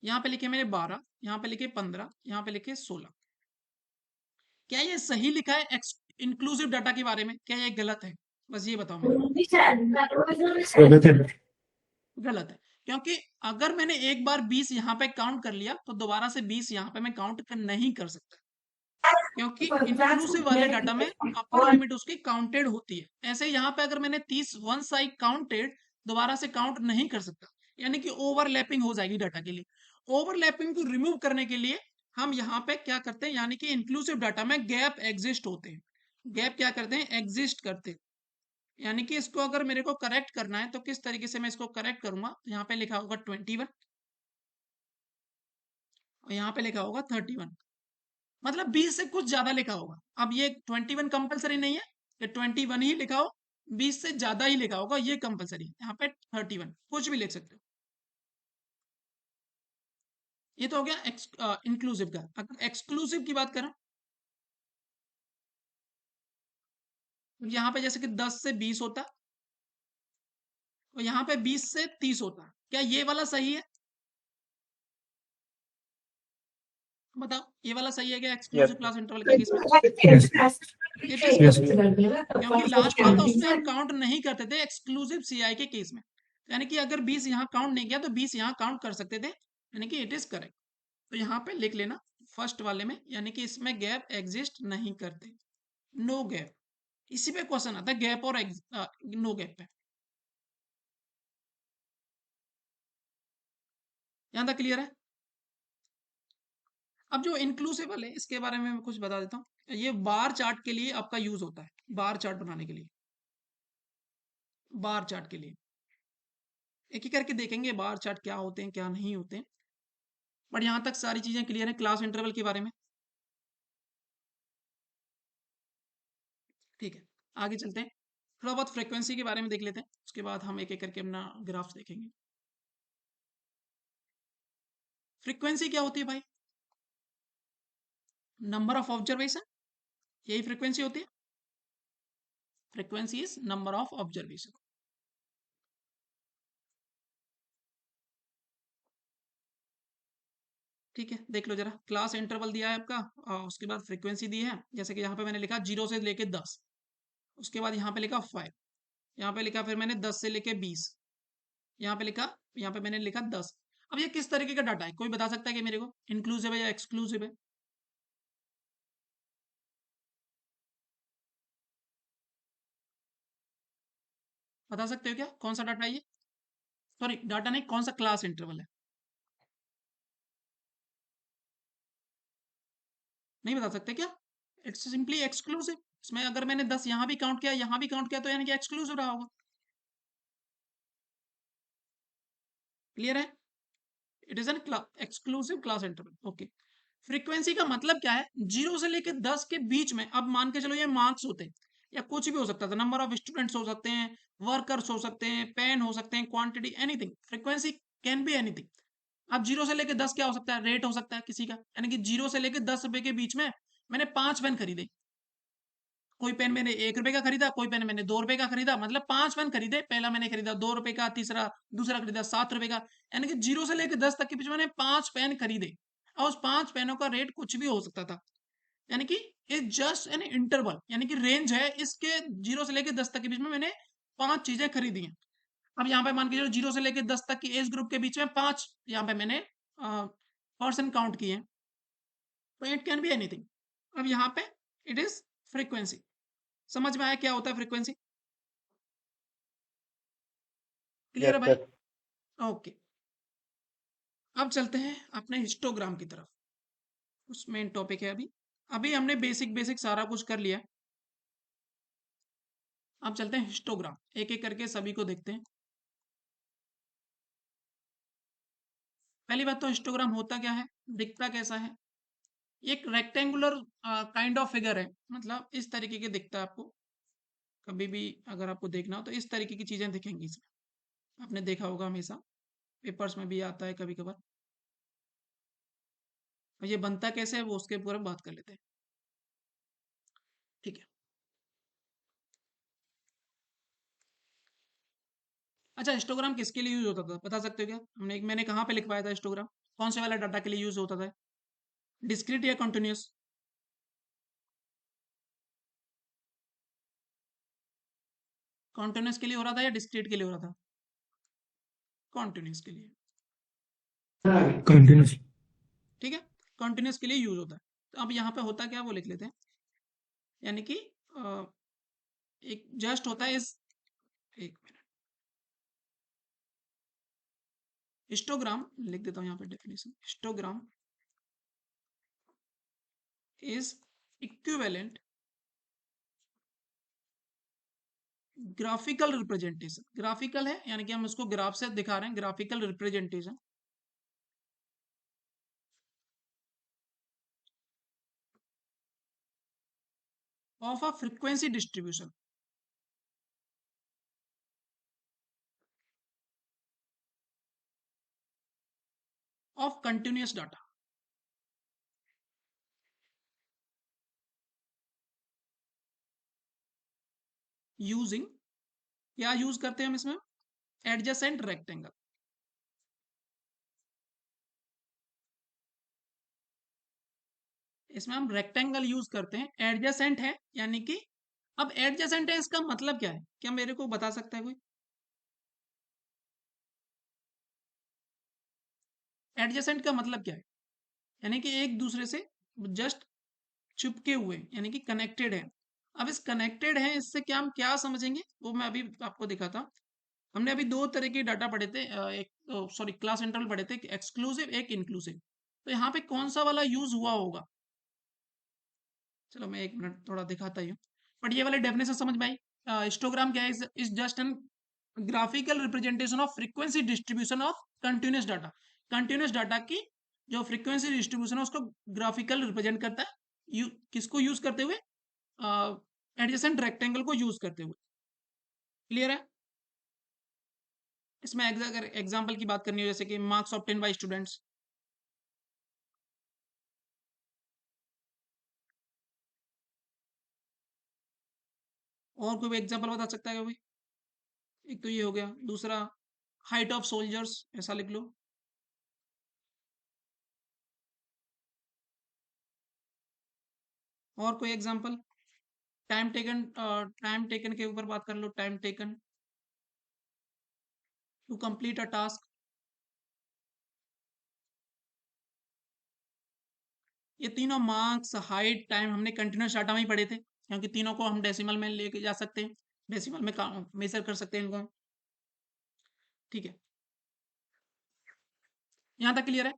यहाँ पे लिखे मैंने 12, यहाँ पे लिखे 15, यहाँ पे लिखे 16। क्या ये सही लिखा है इंक्लूसिव डाटा के बारे में? क्या ये गलत है? बस ये बताओ मेरे को। गलत है। गलत है, क्योंकि अगर मैंने एक बार 20 यहाँ पे काउंट कर लिया, तो दोबारा से 20 यहाँ पे मैं काउंट नहीं कर सकता, क्योंकि इंक्लूसिव वाले डाटा में अपर लिमिट उसकी काउंटेड होती है। ऐसे यहाँ पे अगर मैंने 30 वन साइड काउंटेड, दोबारा से काउंट नहीं कर सकता, यानी कि ओवरलैपिंग हो जाएगी डाटा के लिए। ओवरलैपिंग को रिमूव करने के लिए हम यहाँ पे क्या करते हैं, यानी कि इंक्लूसिव डाटा में गैप एग्जिस्ट होते हैं। गैप क्या करते हैं? एग्जिस्ट करते हैं। यानी कि इसको अगर मेरे को करेक्ट करना है तो किस तरीके से मैं इसको करेक्ट करूंगा? यहाँ पे लिखा होगा 21 और यहाँ पे लिखा होगा 31, मतलब 20 से कुछ ज्यादा लिखा होगा। अब ये 21 कंपलसरी नहीं है कि 21 ही लिखा हो, 20 से ज्यादा ही लिखा होगा, ये कंपलसरी है। यहाँ पे 31 कुछ भी लिख सकते हो। ये तो हो गया इंक्लूसिव का। अगर एक्सक्लूसिव की बात करें, यहाँ पे जैसे कि 10 से 20 होता और यहाँ पे 20 से 30 होता, क्या ये वाला सही है? बताओ, ये वाला सही है क्या यस एक्सक्लूसिव क्लास इंटरवल के केस में? Yes. It is yes. Correct, क्योंकि लास्ट वाला उसमें हम काउंट नहीं करते थे एक्सक्लूसिव सीआई के केस में, यानी कि अगर 20 यहाँ काउंट नहीं किया तो 20 यहाँ काउंट कर सकते थे, यानी कि इट इज करेक्ट। तो यहाँ पे लिख लेना फर्स्ट वाले में, यानी कि इसमें गैप एग्जिस्ट नहीं करते, नो गैप। इसी पे क्वेश्चन आता है, गैप और नो गैप पे। यहाँ तक क्लियर है? अब जो इंक्लूसिव वाले, इसके बारे में मैं कुछ बता देता हूँ। ये बार चार्ट के लिए आपका यूज होता है, बार चार्ट बनाने के लिए, बार चार्ट के लिए एक ही करके देखेंगे बार चार्ट क्या होते हैं क्या नहीं होते हैं। बट यहाँ तक सारी चीजें क्लियर है क्लास इंटरवल के बारे में। ठीक है, आगे चलते हैं, थोड़ा बहुत फ्रीक्वेंसी के बारे में देख लेते हैं, उसके बाद हम एक एक करके अपना ग्राफ्स देखेंगे। फ्रीक्वेंसी क्या होती है भाई? नंबर ऑफ ऑब्जर्वेशन, यही फ्रीक्वेंसी होती है। Frequency is number of observation. ठीक है, देख लो जरा, क्लास इंटरवल दिया है आपका, उसके बाद फ्रीक्वेंसी दी है, जैसे कि यहाँ पे मैंने लिखा 0 से लेके 10, उसके बाद यहाँ पे लिखा 5, यहाँ पे लिखा फिर मैंने 10 से लेके 20, यहाँ पे लिखा, यहाँ पे मैंने लिखा 10। अब ये किस तरीके का डाटा है, कोई बता सकता है कि मेरे को, इंक्लूसिव है या एक्सक्लूसिव है? बता सकते हो क्या कौन सा डाटा है ये? सॉरी, डाटा नहीं, कौन सा क्लास इंटरवल है? नहीं बता सकते क्या? It's simply exclusive. इसमें अगर मैंने 10 यहाँ भी काउंट किया, यहाँ भी काउंट किया, तो यानी कि एक्सक्लूसिव रहा होगा। क्लियर है? It is an exclusive class interval. Okay. Frequency का मतलब क्या है? 0 से लेकर 10 के बीच में, अब मान के चलो ये मार्क्स होते हैं या कुछ भी हो सकता था, नंबर ऑफ स्टूडेंट्स हो सकते हैं, वर्कर्स हो सकते हैं, पेन हो सकते हैं, quantity, anything, frequency can be anything. अब 0 से लेकर 10 क्या हो सकता है? रेट हो सकता है किसी का, यानी कि 0 से लेकर 10 रुपए के बीच में मैंने 5 पेन खरीदे, कोई पेन मैंने 1 रुपए का खरीदा, कोई पेन मैंने 2 रुपए का खरीदा, मतलब 5 पेन खरीदे, पहला मैंने खरीदा 2 रुपए का, तीसरा दूसरा खरीदा 7 रुपए का, यानी कि 0 से लेकर 10 तक के बीच में मैंने 5 पेन खरीदे, और उस 5 पेनों का रेट कुछ भी हो सकता था, यानी कि इट जस्ट एन इंटरवल, यानी कि रेंज है इसके, 0 से लेकर 10 तक के बीच में मैंने 5 चीजें खरीदी हैं। अब यहाँ पे मान के चलो 0 से लेकर 10 तक की एज ग्रुप के बीच में 5 यहाँ पे मैंने पर्सन काउंट किए हैं, तो इट कैन बी एनीथिंग। अब यहाँ पे इट इज फ्रीक्वेंसी। समझ में आया क्या होता है फ्रीक्वेंसी? क्लियर यस है भाई? सर। ओके। अब चलते हैं अपने हिस्टोग्राम की तरफ, उस मेन टॉपिक है अभी। अभी हमने बेसिक बेसिक सारा कुछ कर लिया है, अब चलते हैं हिस्टोग्राम, एक एक करके सभी को देखते हैं। पहली बात तो हिस्टोग्राम होता क्या है, दिखता कैसा है? ये एक रेक्टेंगुलर काइंड ऑफ फिगर है, मतलब इस तरीके के दिखता है आपको, कभी भी अगर आपको देखना हो तो इस तरीके की चीजें दिखेंगी इसमें, आपने देखा होगा हमेशा, पेपर्स में भी आता है कभी कभार। और ये बनता कैसे है वो उसके ऊपर हम बात कर लेते हैं। ठीक है। अच्छा, हिस्टोग्राम किसके लिए यूज होता था बता सकते हो क्या? मैंने कहाँ पे लिखवाया था हिस्टोग्राम, कौन से वाला डाटा के लिए यूज होता था? डिस्क्रीट या कॉन्टिन्यूस? कॉन्टिन्यूस के लिए हो रहा था या डिस्क्रीट के लिए हो रहा था? कॉन्टिन्यूस के लिए। कंटिन्यूस। ठीक है, कॉन्टिन्यूस के लिए यूज होता है। तो अब यहाँ पे होता क्या है वो लिख लेते हैं, यानी कि अ, एक जस्ट होता है इस, एक मिनट, हिस्टोग्राम लिख देता हूँ यहाँ पे definition, histogram is equivalent graphical representation, graphical है यानी कि हम उसको ग्राफ से दिखा रहे हैं, graphical representation of a frequency distribution of continuous data using, क्या यूज करते हैं हम इसमें? Adjacent rectangle. इसमें हम रेक्टेंगल यूज करते हैं, एडजेसेंट है यानी कि, अब एडजेसेंट है इसका मतलब क्या है, क्या मेरे को बता सकता है कोई? एडजेसेंट का मतलब क्या है? यानी कि एक दूसरे से जस्ट चिपके हुए, यानी कि कनेक्टेड है। अब इस कनेक्टेड है इससे क्या हम क्या समझेंगे वो मैं अभी आपको दिखाता हूँ। हमने अभी दो तरह के डाटा पढ़े थे, एक सॉरी क्लास इंटरवल पढ़े थे, एक्सक्लूसिव एक इंक्लूसिव, तो यहाँ पे कौन सा वाला यूज हुआ होगा? चलो मैं एक मिनट थोड़ा दिखाता ही हूँ, बट ये वाले डेफिनेशन समझ में आई। हिस्टोग्राम क्या है? Is just an graphical representation of frequency distribution of continuous data, continuous data की जो फ्रीक्वेंसी डिस्ट्रीब्यूशन है उसको ग्राफिकल रिप्रेजेंट करता है, किसको यूज करते हुए? एडजेसेंट रेक्टेंगल को यूज करते हुए। क्लियर है? इसमें अगर एग्जांपल की बात करनी हो, जैसे कि मार्क्स ऑब्टेन बाय स्टूडेंट्स, और कोई एग्जांपल बता सकता है कोई? एक तो ये हो गया, दूसरा हाइट ऑफ सोल्जर्स, ऐसा लिख लो। और कोई एग्जांपल? टाइम टेकन के ऊपर बात कर लो, time taken to complete a task. ये तीनों मार्क्स, हाइट, टाइम हमने कंटिन्यूस डाटा में ही पढ़े थे, क्योंकि तीनों को हम डेसिमल में लेके जा सकते हैं, डेसिमल में मेजर कर सकते हैं इनको हम। ठीक है, यहाँ तक क्लियर है?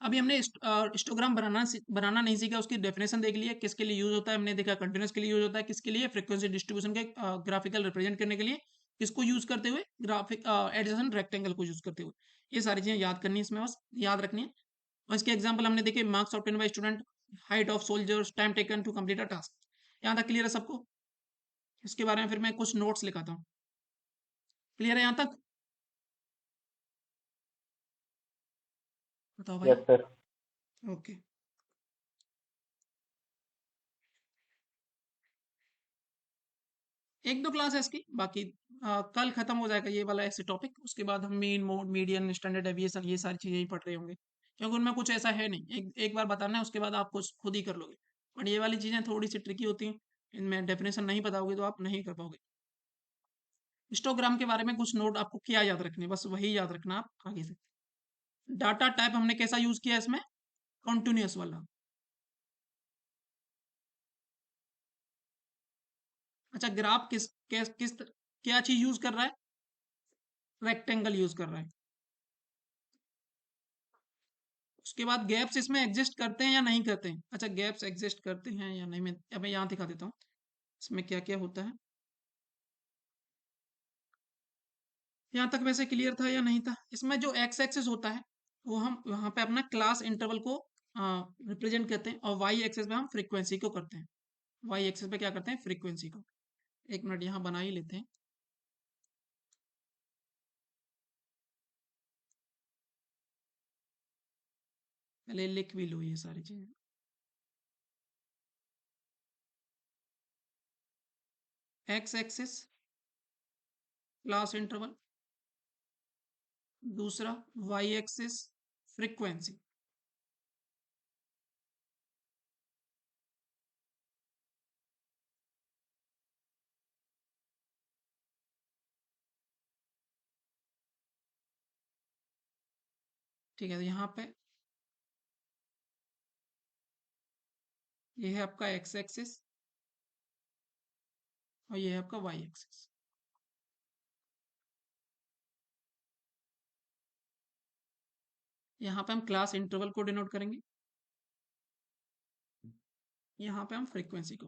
अभी हमने हिस्टोग्राम बनाना नहीं सीखा, उसकी डेफिनेशन देख लिया, किसके लिए यूज होता है हमने देखा, कंटिन्यूस के लिए यूज होता है, किसके लिए, फ्रीक्वेंसी डिस्ट्रीब्यूशन के ग्राफिकल रिप्रेजेंट करने के लिए, किसको यूज करते हुए, ग्राफिक एडजसेंट रेक्टेंगल को यूज करते हुए। ये सारी चीजें याद करनी है, इसमें बस याद रखनी है। और इसके एग्जाम्पल हमने देखे, marks obtain by student, height of soldiers, time taken to complete a task. यहाँ तक क्लियर है सबको? इसके बारे में फिर मैं कुछ नोट्स लिखाता हूँ। क्लियर है यहाँ तक? बताओ भाई। Yes sir. ओके, एक दो क्लास है इसकी, बाकी कल खत्म हो जाएगा ये वाला ऐसे टॉपिक। उसके बाद हम mean, mode, median, standard deviation, ये सारी चीजें ही पढ़ रहे होंगे, क्योंकि उनमें कुछ ऐसा है नहीं, एक बार बताना है, उसके बाद आप कुछ खुद ही कर लोगे। बट ये वाली चीजें थोड़ी सी ट्रिकी होती हैं, इनमें डेफिनेशन नहीं पता होगी तो आप नहीं कर पाओगे। हिस्टोग्राम के बारे में कुछ नोट आपको क्या याद रखने, बस वही याद रखना आप आगे से। डाटा टाइप हमने कैसा यूज किया इसमें? कॉन्टिन्यूस वाला। अच्छा, ग्राफ क्या चीज यूज कर रहा है? रेक्टेंगल यूज कर रहा है। उसके बाद गैप्स इसमें एग्जिस्ट करते हैं या नहीं करते हैं? अच्छा, गैप्स एग्जिस्ट करते हैं या नहीं, मैं यहाँ दिखा देता हूँ इसमें क्या क्या होता है। यहाँ तक वैसे क्लियर था या नहीं था? इसमें जो एक्स एक्सिस होता है वो हम यहाँ पे अपना क्लास इंटरवल को रिप्रेजेंट करते हैं, और वाई एक्सिस पे हम फ्रीक्वेंसी को करते हैं। वाई एक्सिस पे क्या करते हैं? फ्रीक्वेंसी को। एक मिनट यहाँ बना ही लेते हैं। पहले लिख भी लो ये सारी चीजें। एक्स एक्सिस क्लास इंटरवल, दूसरा वाई एक्सिस फ्रीक्वेंसी। ठीक है, तो यहाँ पे ये है आपका एक्स एक्सिस और ये है आपका वाई एक्सिस। यहाँ पे हम क्लास इंटरवल को डिनोट करेंगे, यहाँ पे हम फ्रीक्वेंसी को।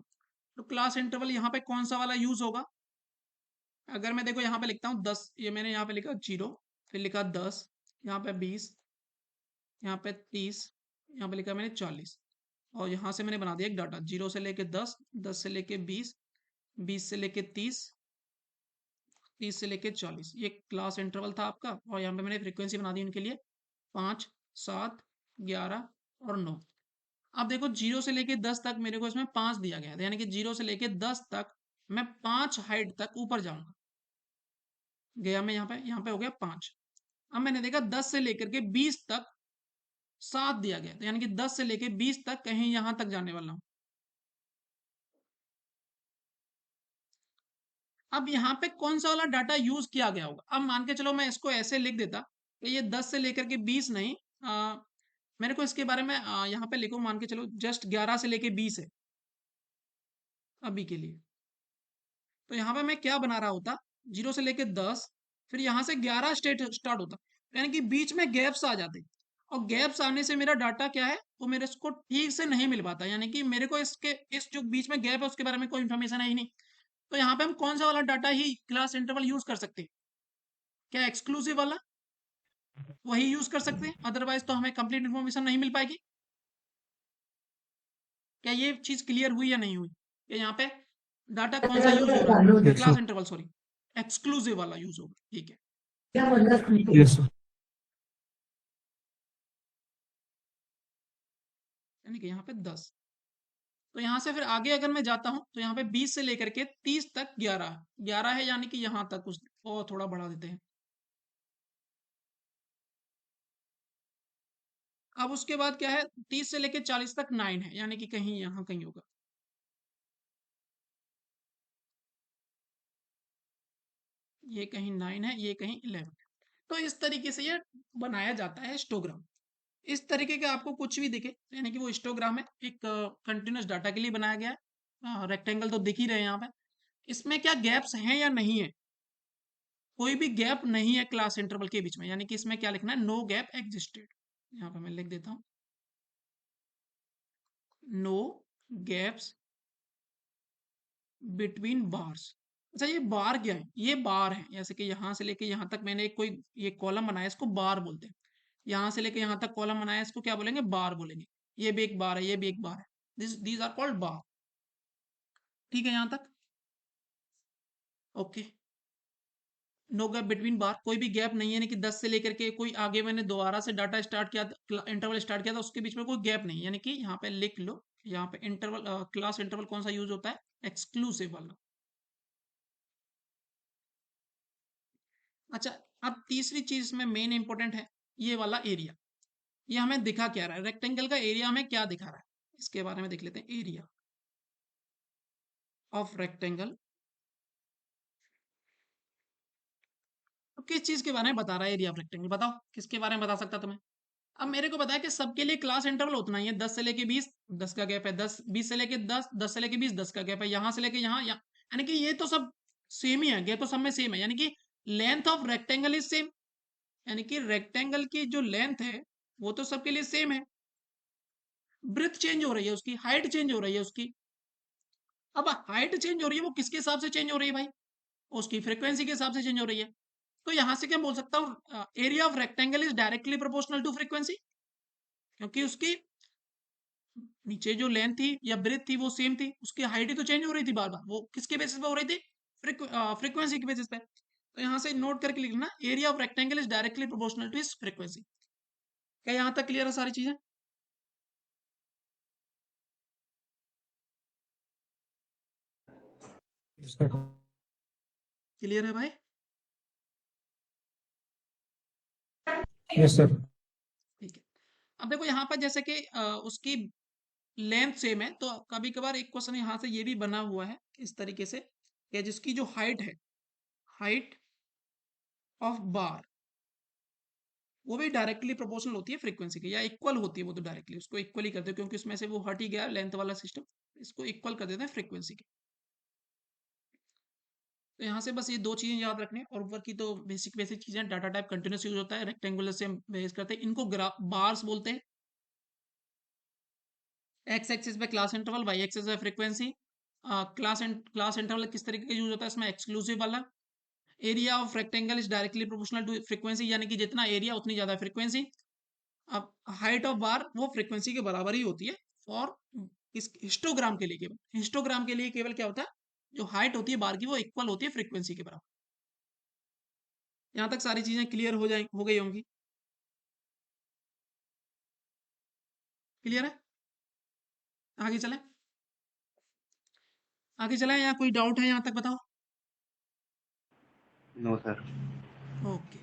तो क्लास इंटरवल यहाँ पे कौन सा वाला यूज होगा? अगर मैं देखो यहाँ पे लिखता हूँ 10, ये मैंने यहाँ पे लिखा 0, फिर लिखा 10, यहाँ पे 20, यहाँ पे 30, यहाँ पे लिखा मैंने 40, और यहाँ से मैंने बना दिया एक डाटा 0 से लेके 10, 10 से लेके 20, 20 से लेके 30, 30 से लेके 40। ये क्लास इंटरवल था आपका, और यहाँ पे मैंने फ्रीक्वेंसी बना दी इनके लिए 5, 7, 11 और 9। अब देखो 0 से लेके 10 तक मेरे को इसमें 5 दिया गया था, यानी कि 0 से लेके 10 तक मैं 5 हाइट तक ऊपर जाऊंगा। गया मैं यहाँ पे हो गया 5। अब मैंने देखा 10 से लेकर के 20 तक 7 दिया गया था, यानी कि 10 से लेके 20 तक कहीं यहां तक जाने वाला हूं। अब यहाँ पे कौन सा वाला डाटा यूज किया गया होगा? अब मान के चलो मैं इसको ऐसे लिख देता कि ये 10 से लेकर के 20 नहीं, मेरे को इसके बारे में यहाँ पे लिखो, मान के चलो जस्ट 11 से लेके 20 है अभी के लिए। तो यहाँ पे मैं क्या बना रहा होता? 0 से लेके 10, फिर यहाँ से 11 स्टार्ट होता, यानी कि बीच में गैप्स आ जाते, और गैप्स आने से मेरा डाटा क्या है, वो मेरे को ठीक से नहीं मिल पाता, यानी कि मेरे को इस जो बीच में गैप है उसके बारे में कोई इन्फॉर्मेशन है ही नहीं। तो यहाँ पे हम कौन सा वाला डाटा ही क्लास इंटरवल यूज कर सकते हैं? क्या एक्सक्लूसिव वाला? वही यूज कर सकते हैं, अदरवाइज तो हमें कंप्लीट इन्फॉर्मेशन नहीं मिल पाएगी। क्या ये चीज क्लियर हुई या नहीं हुई? कि यहाँ पे डाटा कौन सा यूज हो रहा है? Yes class sir. Interval, sorry, exclusive वाला यूज होगा। ठीक है, यस सर। यानी कि यहाँ पे 10, तो यहाँ से फिर आगे अगर मैं जाता हूँ तो यहाँ पे 20 से लेकर के 30 तक 11 है, यानी कि यहाँ तक उस और थोड़ा बढ़ा देते हैं। अब उसके बाद क्या है, 30 से लेकर 40 तक 9 है, यानी कि कहीं यहाँ कहीं होगा। ये कहीं 9 है, ये कहीं 11। तो इस तरीके से ये बनाया जाता है हिस्टोग्राम। इस तरीके का आपको कुछ भी दिखे, यानी कि वो हिस्टोग्राम है, एक कंटिन्यूस डाटा के लिए बनाया गया है। रेक्टेंगल तो दिख ही रहे हैं यहाँ पे। इसमें क्या गैप्स हैं या नहीं है, कोई भी गैप नहीं है क्लास इंटरवल के बीच में, यानी कि इसमें क्या लिखना है, नो गैप एग्जिस्टेड। यहाँ पे मैं लिख देता हूँ, नो गैप्स बिटवीन बार्स। अच्छा, ये बार क्या है, ये बार है, जैसे कि यहाँ से लेके यहाँ तक मैंने एक कोई ये कॉलम बनाया, इसको बार बोलते हैं। यहाँ से लेके यहाँ तक कॉलम बनाया, इसको क्या बोलेंगे, बार बोलेंगे। ये भी एक बार है, ये भी एक बार है, दीज आर कॉल्ड बार। ठीक है यहाँ तक, ओके। नो गैप बिटवीन बार, कोई भी गैप नहीं है, यानी कि 10 से लेकर के कोई आगे मैंने दोबारा से डाटा स्टार्ट किया, इंटरवल स्टार्ट किया था, उसके बीच में कोई गैप नहीं, यानी कि यहाँ पे लिख लो, यहाँ पे इंटरवल क्लास इंटरवल कौन सा यूज होता है, एक्सक्लूसिव वाला। अच्छा, अब तीसरी चीज इसमें मेन इंपॉर्टेंट है, ये वाला एरिया। ये हमें दिखा क्या रहा है, रेक्टेंगल का एरिया हमें क्या दिखा रहा है, इसके बारे में देख लेते हैं। एरिया ऑफ रेक्टेंगल, तो किस चीज के बारे में बता रहा है एरिया ऑफ रेक्टेंगल, बताओ किसके बारे में बता सकता तुम्हें। अब मेरे को पता है कि सबके लिए क्लास इंटरवल उतना ही है, 10 से लेके 20, 10 का गैप है, 10 20 से लेके 10, 10 से लेके 20, 10 का गैप है, यहाँ से लेके यानी कि ये तो सब सेम ही है, गैप तो सब में सेम है, यानी कि length of rectangle is same, यानी कि रेक्टेंगल की जो लेंथ है वो तो सबके लिए सेम है। ब्रेथ चेंज हो रही है उसकी, हाइट चेंज हो रही है उसकी। अब हाइट चेंज हो रही है, वो किसके हिसाब से चेंज हो रही है भाई, उसकी फ्रीक्वेंसी के हिसाब से चेंज हो रही है। तो यहां से क्या बोल सकता हूँ, area of rectangle is directly proportional to frequency, क्योंकि उसकी नीचे जो लेंथ थी या ब्रेथ थी वो सेम थी, उसकी हाइट ही तो चेंज हो रही थी बार बार, वो किसके बेसिस पे हो रही थी, फ्रीक्वेंसी के बेसिस पे। तो यहाँ से नोट करके लिखना, area of rectangle is directly proportional to इस फ्रीक्वेंसी। क्या यहाँ तक क्लियर है सारी चीजें, क्लियर है भाई। Yes sir. ठीक है, अब देखो यहाँ पर जैसे कि उसकी लेंथ सेम है, तो कभी कभार एक क्वेश्चन यहाँ से ये भी बना हुआ है इस तरीके से कि जिसकी जो हाइट है, हाइट ऑफ बार, वो भी डायरेक्टली प्रोपोर्शनल होती है फ्रीक्वेंसी के, या इक्वल होती है, वो तो डायरेक्टली उसको इक्वल ही करते हैं, क्योंकि उसमें से वो हट ही गया लेंथ वाला सिस्टम, इसको इक्वल कर देते हैं फ्रीक्वेंसी के। तो यहाँ से बस ये दो चीजें याद रखनी है, और ऊपर की तो बेसिक बेसिक चीजें, डाटा टाइप कंटिन्यूस यूज होता है, रेक्टेंगुलर से हम बेस करते हैं, इनको बार्स बोलते हैं। एक्स एक्सिस पे क्लास इंटरवल, वाई एक्सिस पे फ्रीक्वेंसी। क्लास इंटरवल किस तरीके का यूज होता है इसमें, एक्सक्लूसिव वाला। Area of rectangle is directly proportional to frequency, यानी कि जितना एरिया उतनी ज्यादा फ्रीक्वेंसी। अब हाइट ऑफ बार वो फ्रीक्वेंसी के बराबर ही होती है, और इस हिस्टोग्राम के लिए केवल, हिस्टोग्राम के लिए केवल क्या होता है, जो हाइट होती है बार की वो इक्वल होती है फ्रीक्वेंसी के बराबर। यहाँ तक सारी चीजें क्लियर हो गई होंगी, क्लियर है। आगे चलें, आगे चलें, या कोई डाउट है यहाँ तक बताओ। No sir. ओके,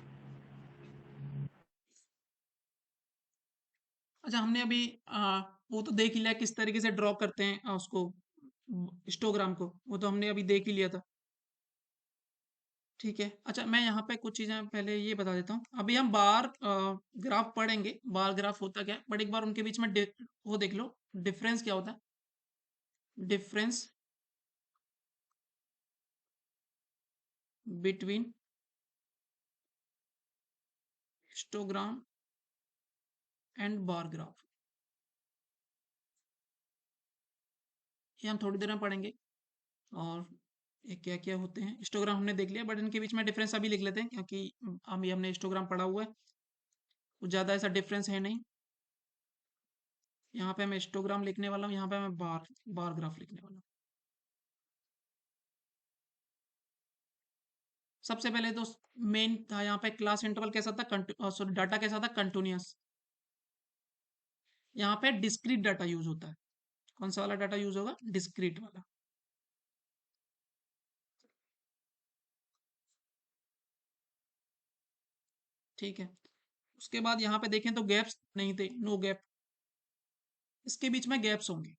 अच्छा हमने अभी वो तो देख ही लिया किस तरीके से ड्रॉ करते हैं उसको, हिस्टोग्राम को, वो तो हमने अभी देख ही लिया था। ठीक है, अच्छा मैं यहाँ पे कुछ चीजें पहले ये बता देता हूँ, अभी हम बार ग्राफ पढ़ेंगे, बार ग्राफ होता क्या है, बट एक बार उनके बीच में वो देख लो, डिफरेंस क्या होता है, difference between histogram and bar graph, ये हम थोड़ी देर में पढ़ेंगे। और ये क्या क्या होते हैं, हिस्टोग्राम हमने देख लिया, बट इनके बीच में डिफरेंस अभी लिख लेते हैं, क्योंकि अभी हमने हिस्टोग्राम पढ़ा हुआ है, कुछ ज़्यादा ऐसा डिफरेंस है नहीं। यहाँ पे मैं हिस्टोग्राम लिखने वाला हूँ, यहाँ पे मैं बार बार ग्राफ लिखने वाला हूँ। सबसे पहले तो मेन था यहाँ पे क्लास इंटरवल कैसा था, सॉरी डाटा कैसा था, कंटिन्यूअस। यहाँ पे डिस्क्रीट डाटा यूज होता है, कौन सा वाला डाटा यूज होगा? डिस्क्रीट वाला। ठीक है, उसके बाद यहाँ पे देखें तो गैप्स नहीं थे, नो गैप। इसके बीच में गैप्स होंगे,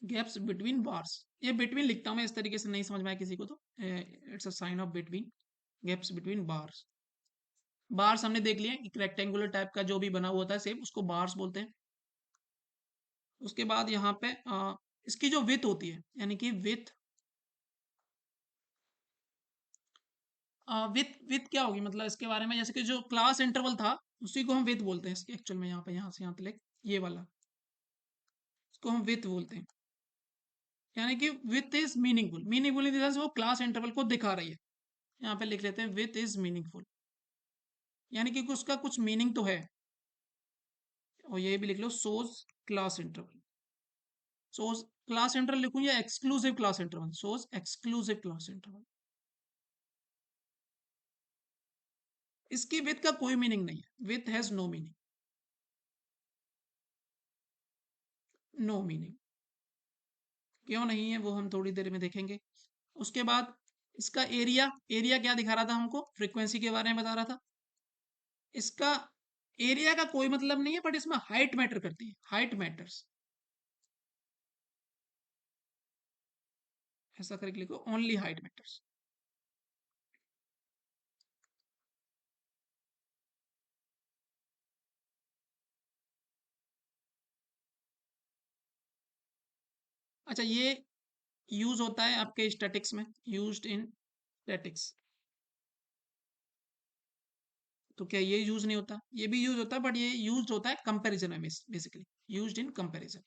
गैप्स बिटवीन बार्स। ये बिटवीन लिखता हूँ मैं इस तरीके से, नहीं समझ में आया किसी को तो it's a sign of between, gaps between bars. Bars हमने देख लिया, एक रेक्टेंगुलर टाइप का जो भी बना हुआ होता है सेम, उसको बार्स बोलते हैं। उसके बाद यहाँ पे इसकी जो विथ होती है, यानी कि विथ विथ विथ क्या होगी, मतलब इसके बारे में, जैसे कि जो क्लास इंटरवल था उसी को हम विथ बोलते हैं एक्चुअल में। यहाँ पे यहाँ से यहाँ तक ये वाला, इसको हम विथ बोलते हैं। यानी कि with is meaningful, meaningful in the sense वो क्लास इंटरवल को दिखा रही है। यहाँ पे लिख लेते हैं विथ इज मीनिंगफुल, यानी कि उसका कुछ मीनिंग तो है। और ये भी लिख लो shows class interval. Shows class interval लिखूं या exclusive class interval? Shows exclusive class interval. इसकी विथ का कोई मीनिंग नहीं है, width has no meaning, no meaning. क्यों नहीं है वो हम थोड़ी देर में देखेंगे। उसके बाद इसका एरिया, एरिया क्या दिखा रहा था हमको? फ्रीक्वेंसी के बारे में बता रहा था। इसका एरिया का कोई मतलब नहीं है, बट इसमें हाइट मैटर करती है, हाइट मैटर्स। ऐसा करके लिखो, ओनली हाइट मैटर्स। अच्छा, ये यूज होता है आपके स्टैटिक्स में, यूज्ड इन स्टैटिक्स। तो क्या ये यूज नहीं होता? ये भी यूज होता है, बट ये यूज होता है कंपैरिजन में, बेसिकली यूज्ड इन कंपैरिजन।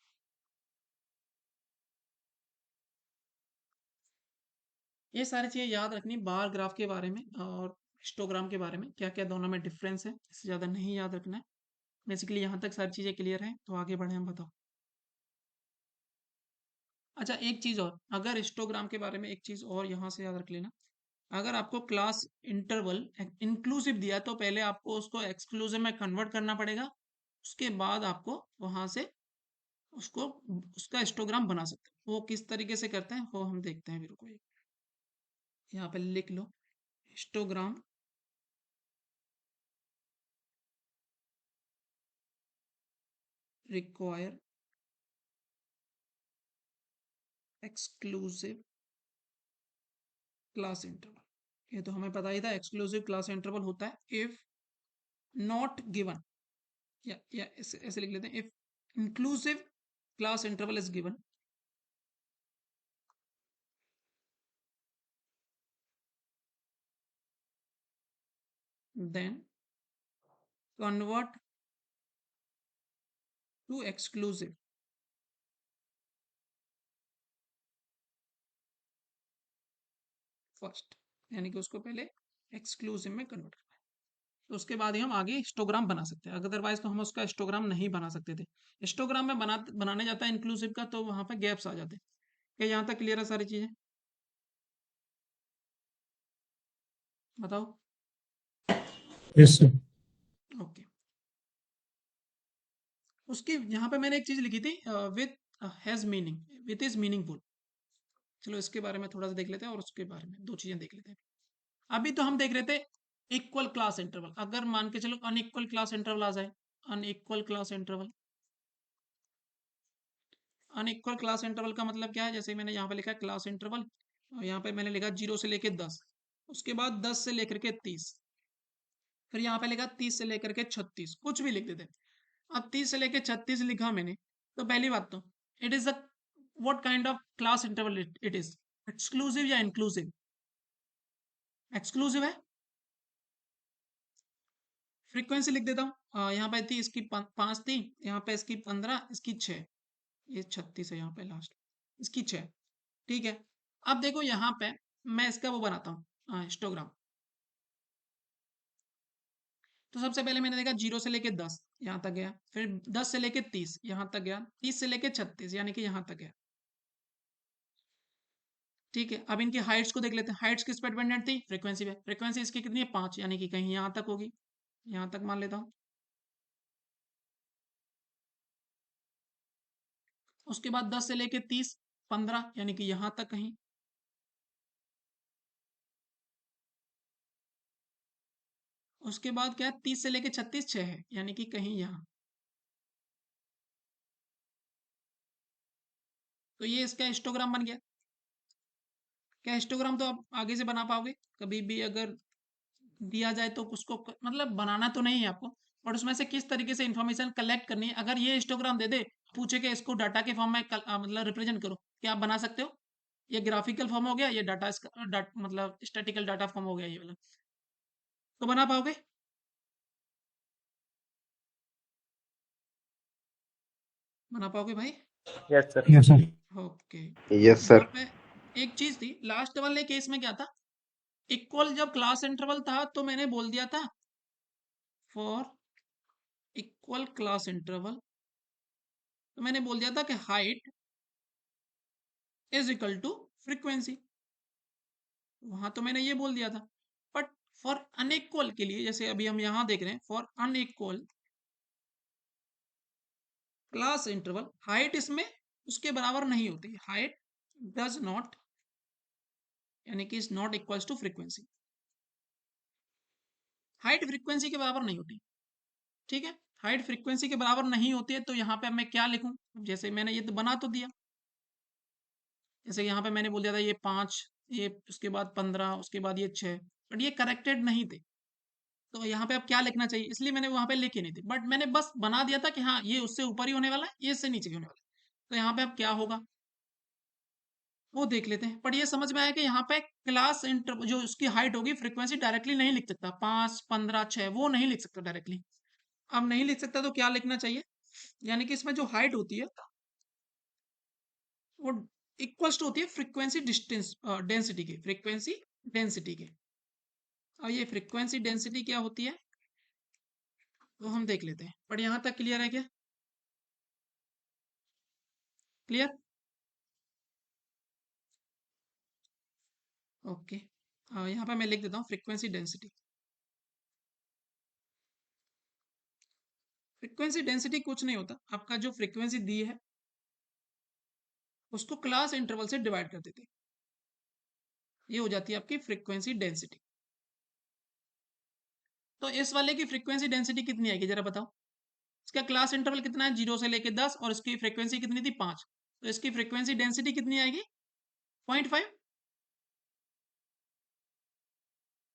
ये सारी चीजें याद रखनी बार ग्राफ के बारे में और हिस्टोग्राम के बारे में, क्या क्या दोनों में डिफरेंस है, इससे ज्यादा नहीं याद रखना है। बेसिकली यहाँ तक सारी चीजें क्लियर हैं, तो आगे बढ़े हम, बताओ। अच्छा, एक चीज और, अगर हिस्टोग्राम के बारे में एक चीज और यहाँ से याद रख लेना। अगर आपको क्लास इंटरवल इंक्लूसिव दिया है, तो पहले आपको उसको एक्सक्लूसिव में कन्वर्ट करना पड़ेगा। उसके बाद आपको वहां से उसको उसका हिस्टोग्राम बना सकते हैं। वो किस तरीके से करते हैं वो हम देखते हैं। मेरे को यहाँ पे लिख लो, histogram require exclusive class interval. ये तो हमें पता ही था, एक्सक्लूसिव क्लास इंटरवल होता है इफ नॉट गिवन, या ऐसे लिख लेते हैं, if inclusive class interval is given, then convert to exclusive first. यानी कि उसको पहले एक्सक्लूसिव में कन्वर्ट करना है, तो उसके बाद ही हम आगे हिस्टोग्राम बना सकते हैं। अदरवाइज तो हम उसका हिस्टोग्राम नहीं बना सकते थे। हिस्टोग्राम में बनाने जाता है इंक्लूसिव का, तो वहां पे गैप्स आ जाते हैं। क्या यहाँ तक क्लियर है सारी चीजें? बताओ। Yes sir. ओके। उसकी यहाँ पे मैंने एक चीज लिखी थी, with has meaning, with is meaningful. चलो इसके बारे में थोड़ा सा देख लेते हैं, और उसके बारे में दो चीजें देख लेते हैं। अभी तो हम देख रहे थे इक्वल क्लास इंटरवल। अगर मान के चलो अनइक्वल क्लास इंटरवल आ जाए, unequal class interval. Unequal class interval का मतलब क्या है? जैसे मैंने यहाँ पे लिखा है क्लास इंटरवल, और यहाँ पे मैंने लिखा 0 से लेके 10, उसके बाद 10 से लेकर के 30, फिर यहाँ पे लिखा 30 से लेकर के 36, कुछ भी लिख देते। अब 30 से लेकर 36 लिखा मैंने, तो पहली बात तो it is a what kind of class interval it is? Exclusive या इंक्लूसिव? एक्सक्लूसिव है। फ्रीक्वेंसी लिख देता हूँ, यहाँ पे थी इसकी 5 थी, यहाँ पे इसकी 15, इसकी 6, ये 36 है यहाँ पे लास्ट, इसकी 6। ठीक है। अब देखो यहाँ पे मैं इसका वो बनाता हूँ हिस्टोग्राम। तो सबसे पहले मैंने देखा 0 से लेके 10 यहाँ तक गया, फिर 10 से लेके 30 यहाँ तक गया, 30 से लेके 36 यानी कि यहाँ तक गया। ठीक है, अब इनकी हाइट्स को देख लेते हैं। हाइट्स किस पे डिपेंडेंट थी? फ्रीक्वेंसी पे। फ्रीक्वेंसी इसकी कितनी है? 5, यानी कि कहीं यहाँ तक होगी, यहाँ तक मान लेता हूँ। उसके बाद 10 से लेके 30 15 यानी कि यहाँ तक कहीं, उसके बाद क्या है 30 से लेके 36 6 है यानी कि कहीं यहाँ। तो ये इसका हिस्टोग्राम बन गया। क्या हिस्टोग्राम तो आप आगे से बना पाओगे, कभी भी अगर दिया जाए तो उसको मतलब बनाना तो नहीं है आपको, और उसमें से किस तरीके से इंफॉर्मेशन कलेक्ट करनी है। अगर ये हिस्टोग्राम दे दे, पूछे कि इसको डाटा के फॉर्म में मतलब रिप्रेजेंट करो, क्या आप बना सकते हो? ये ग्राफिकल फॉर्म हो गया, ये मतलब स्टैटिकल डाटा फॉर्म हो गया ये वाला, तो बना पाओगे? बना पाओगे भाई? Yes sir. Yes sir. Okay. Yes यहाँ सर। पे एक चीज थी, लास्ट वाले केस में क्या था, इक्वल जब क्लास इंटरवल था तो मैंने बोल दिया था फॉर इक्वल क्लास इंटरवल, तो मैंने बोल दिया था कि height is equal to frequency, वहां तो मैंने ये बोल दिया था। बट फॉर अनइक्वल के लिए, जैसे अभी हम यहां देख रहे हैं, for unequal class interval height इसमें उसके बराबर नहीं होती, हाइट डज नॉट यानी कि is not equals to frequency, height frequency के बराबर नहीं होती। ठीक है, हाइट फ्रीक्वेंसी के बराबर नहीं होती है, तो यहाँ पे अब मैं क्या लिखूं? जैसे मैंने ये तो बना तो दिया, जैसे यहाँ पे मैंने बोल दिया था ये 5, ये उसके बाद 15, उसके बाद ये 6, बट ये करेक्टेड नहीं थे, तो यहाँ पे अब क्या लिखना चाहिए, इसलिए मैंने वहां पे लिखी नहीं थी, बट मैंने बस बना दिया था कि हाँ ये उससे ऊपर ही होने वाला है, ये इससे नीचे ही होने वाला है। तो यहाँ पे अब क्या होगा वो देख लेते हैं। पर ये समझ में आया कि यहाँ पे क्लास इंटर जो उसकी हाइट होगी फ्रीक्वेंसी डायरेक्टली नहीं लिख सकता, 5 15 6 वो नहीं लिख सकता डायरेक्टली। अब नहीं लिख सकता तो क्या लिखना चाहिए, यानी कि इसमें जो हाइट होती है वो इक्वल्स टू होती है फ्रीक्वेंसी डिस्टेंस डेंसिटी के, फ्रीक्वेंसी डेंसिटी के। अब ये फ्रीक्वेंसी डेंसिटी क्या होती है तो हम देख लेते हैं, पर यहाँ तक क्लियर है क्या? क्लियर? ओके। यहाँ पे मैं लिख देता हूँ फ्रीक्वेंसी डेंसिटी। फ्रीक्वेंसी डेंसिटी कुछ नहीं होता, आपका जो फ्रीक्वेंसी दी है उसको क्लास इंटरवल से डिवाइड कर देते हैं, ये हो जाती है आपकी फ्रीक्वेंसी डेंसिटी। तो इस वाले की फ्रीक्वेंसी डेंसिटी कितनी आएगी जरा बताओ? इसका क्लास इंटरवल कितना है, 0 से लेके 10, और इसकी फ्रीक्वेंसी कितनी थी 5, तो इसकी फ्रीक्वेंसी डेंसिटी कितनी आएगी? 0.5।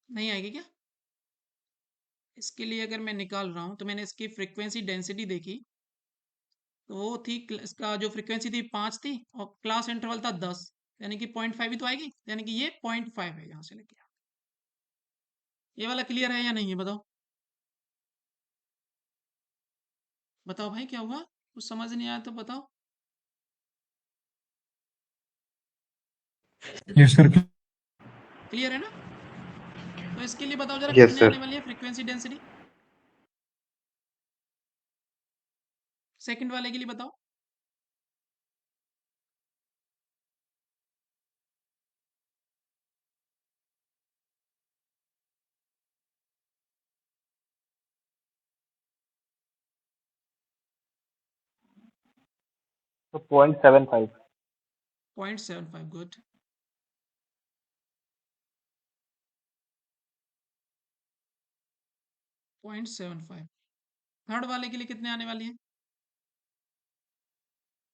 नहीं आएगी क्या? इसके लिए अगर मैं निकाल रहा हूं तो मैंने इसकी फ्रीक्वेंसी डेंसिटी देखी, तो वो थी इसका जो फ्रीक्वेंसी थी 5 थी और क्लास इंटरवल था 10, यानी कि 0.5 ही तो आएगी, यानी कि ये 0.5 है यहाँ से लेके। ये वाला क्लियर है या नहीं है बताओ? बताओ भाई क्या हुआ, कुछ समझ नहीं आया तो बताओ। Yes sir. क्लियर है ना? तो इसके लिए बताओ जरा यस कितने सर। आने वाली है फ्रीक्वेंसी डेंसिटी, सेकंड वाले के लिए बताओ। तो 0.75। 0.75, गुड। 0.75। थर्ड वाले के लिए कितने आने वाली है?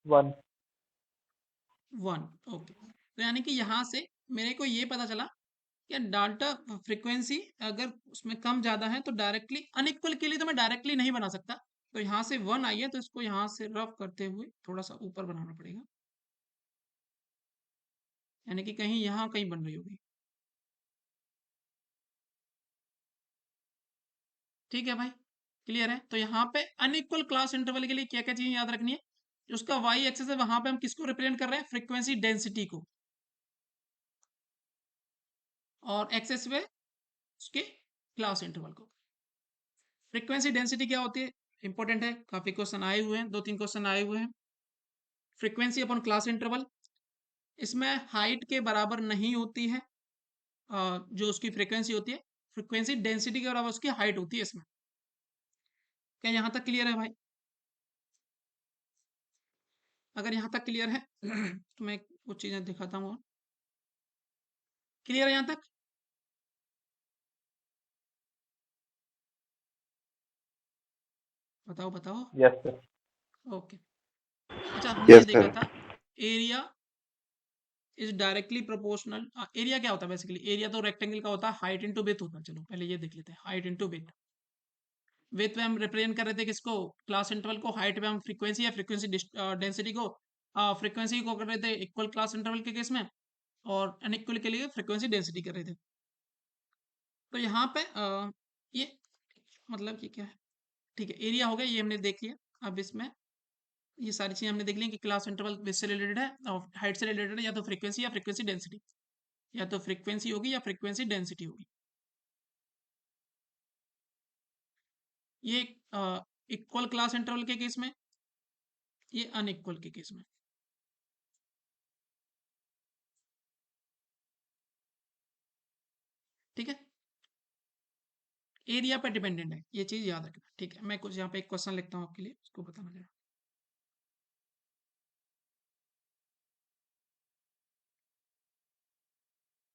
1। 1। ओके, तो यानी कि यहाँ से मेरे को ये पता चला कि डाटा फ्रीक्वेंसी अगर उसमें कम ज़्यादा है तो डायरेक्टली अनइक्वल के लिए तो मैं डायरेक्टली नहीं बना सकता, तो यहाँ से 1 आई है तो इसको यहाँ से रफ करते हुए थोड़ा सा ऊपर बनाना पड़ेगा, यानी कि कहीं यहाँ कहीं बन रही होगी। ठीक है भाई, क्लियर है? तो यहाँ पे अनइक्वल क्लास इंटरवल के लिए क्या क्या चीजें याद रखनी है, जो उसका वाई एक्सेस है वहां पे हम किसको रिप्रेजेंट कर रहे हैं, फ्रीक्वेंसी डेंसिटी को, और एक्सेस पे उसके क्लास इंटरवल को। फ्रीक्वेंसी डेंसिटी क्या होती है, इंपॉर्टेंट है, काफी क्वेश्चन आए हुए हैं, 2 3 क्वेश्चन आए हुए हैं। फ्रीक्वेंसी अपॉन क्लास इंटरवल, इसमें हाइट के बराबर नहीं होती है जो उसकी फ्रीक्वेंसी होती है, फ्रीक्वेंसी डेंसिटी के बराबर उसकी हाइट होती है इसमें। क्या यहाँ तक क्लियर है भाई? अगर यहाँ तक क्लियर है तो मैं कुछ चीजें दिखाता हूँ। क्लियर है यहाँ तक? बताओ बताओ। Yes sir. ओके। अच्छा, हमने ये यस देखा सर। था area is directly proportional. Area क्या होता है बेसिकली? एरिया तो रेक्टेंगल का होता है, हाइट इंटू विड्थ होता है। चलो पहले ये देख लेते हैं, हाइट इंटू विड्थ। विड्थ में हम रिप्रेजेंट कर रहे थे किसको? क्लास इंटरवल को। हाइट में हम फ्रीक्वेंसी या फ्रीक्वेंसी डेंसिटी को, फ्रीक्वेंसी को कर रहे थे इक्वल क्लास इंटरवल के केस में, और अनइक्वल के लिए फ्रीक्वेंसी डेंसिटी कर रहे थे। तो यहाँ पे ये मतलब ये क्या है? ठीक है, एरिया हो गया, ये हमने देख लिया। अब इसमें ये सारी चीजें हमने देख ली कि क्लास इंटरवल विथ से रिलेटेड है और हाइट से रिलेटेड है, या तो फ्रीक्वेंसी या फ्रीक्वेंसी डेंसिटी, या तो फ्रीक्वेंसी होगी या फ्रीक्वेंसी डेंसिटी होगी। ये इक्वल क्लास इंटरवल के केस में, ये अनइक्वल के केस में। ठीक है, एरिया पर डिपेंडेंट है, ये चीज याद रखना। ठीक है, मैं कुछ यहाँ पे एक क्वेश्चन लिखता हूँ आपके लिए, उसको बताना जरा।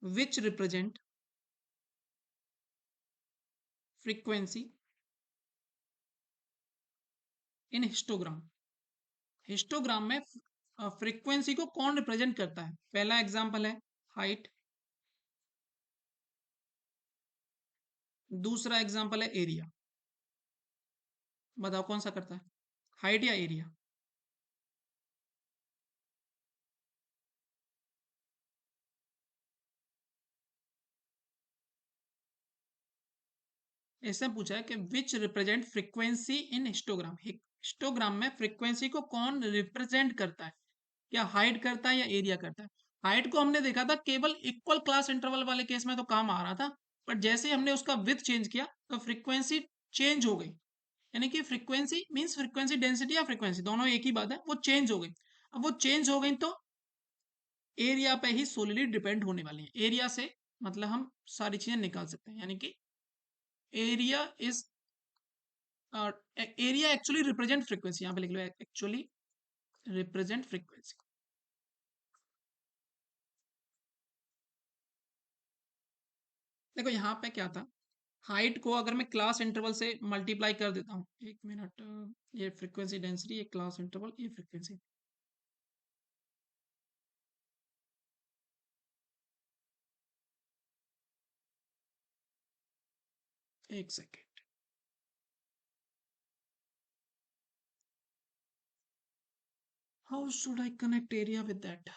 Which represent frequency in histogram. Histogram में फ्रीक्वेंसी को कौन रिप्रेजेंट करता है? पहला एग्जांपल है हाइट, दूसरा एग्जांपल है एरिया। बताओ कौन सा करता है, हाइट या एरिया? ऐसे पूछा है कि which represent frequency in histogram. Histogram में फ्रीक्वेंसी को कौन रिप्रेजेंट करता है? क्या हाइट करता है या एरिया करता है? हाइट को हमने देखा था केवल इक्वल क्लास इंटरवल वाले केस में तो काम आ रहा था, बट जैसे ही हमने उसका विथ चेंज किया तो फ्रीक्वेंसी चेंज हो गई। यानी कि फ्रीक्वेंसी मींस फ्रीक्वेंसी डेंसिटी या फ्रीक्वेंसी दोनों एक ही बात है, वो चेंज हो गई। अब वो चेंज हो गई तो एरिया पे ही सोलिडली डिपेंड होने वाली है। एरिया से मतलब हम सारी चीजें निकाल सकते हैं, यानी कि area is area actually represent frequency. यहाँ पे लिख लो, एक्चुअली रिप्रेजेंट फ्रीक्वेंसी। देखो यहाँ पे क्या था, हाइट को अगर मैं क्लास इंटरवल से मल्टीप्लाई कर देता हूँ, एक मिनट, ये फ्रीक्वेंसी डेंसिटी, ये क्लास इंटरवल, ये फ्रीक्वेंसी। एक second, how should I connect area with that?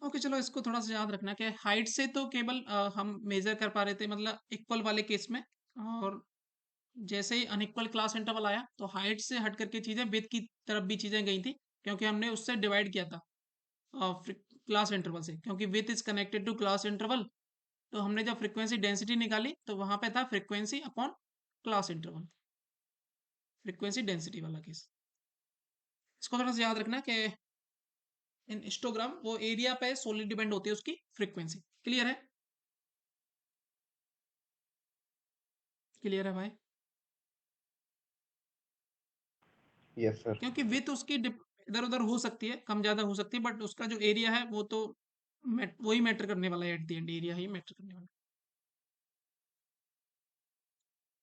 Okay चलो, इसको थोड़ा सा याद रखना कि हाइट से तो केवल हम मेजर कर पा रहे थे मतलब इक्वल वाले केस में, और जैसे ही अनइक्वल क्लास इंटरवल आया तो हाइट से हट करके चीजें विड्थ की तरफ भी चीजें गई थी, क्योंकि हमने उससे डिवाइड किया था क्लास इंटरवल से, क्योंकि width is connected to class interval. तो हमने जब फ्रीक्वेंसी डेंसिटी निकाली तो वहां पे था frequency upon class interval, frequency density वाला केस। इसको थोड़ा सा याद रखना कि इन हिस्टोग्राम वो एरिया पे सोली डिपेंड होती है उसकी फ्रीक्वेंसी। क्लियर है? क्लियर है भाई? Yes sir. क्योंकि विथ उसकी इधर उधर हो सकती है, कम ज्यादा हो सकती है, बट उसका जो एरिया है वो तो वही मैटर करने वाला है, at the end area he matter करने वाला है।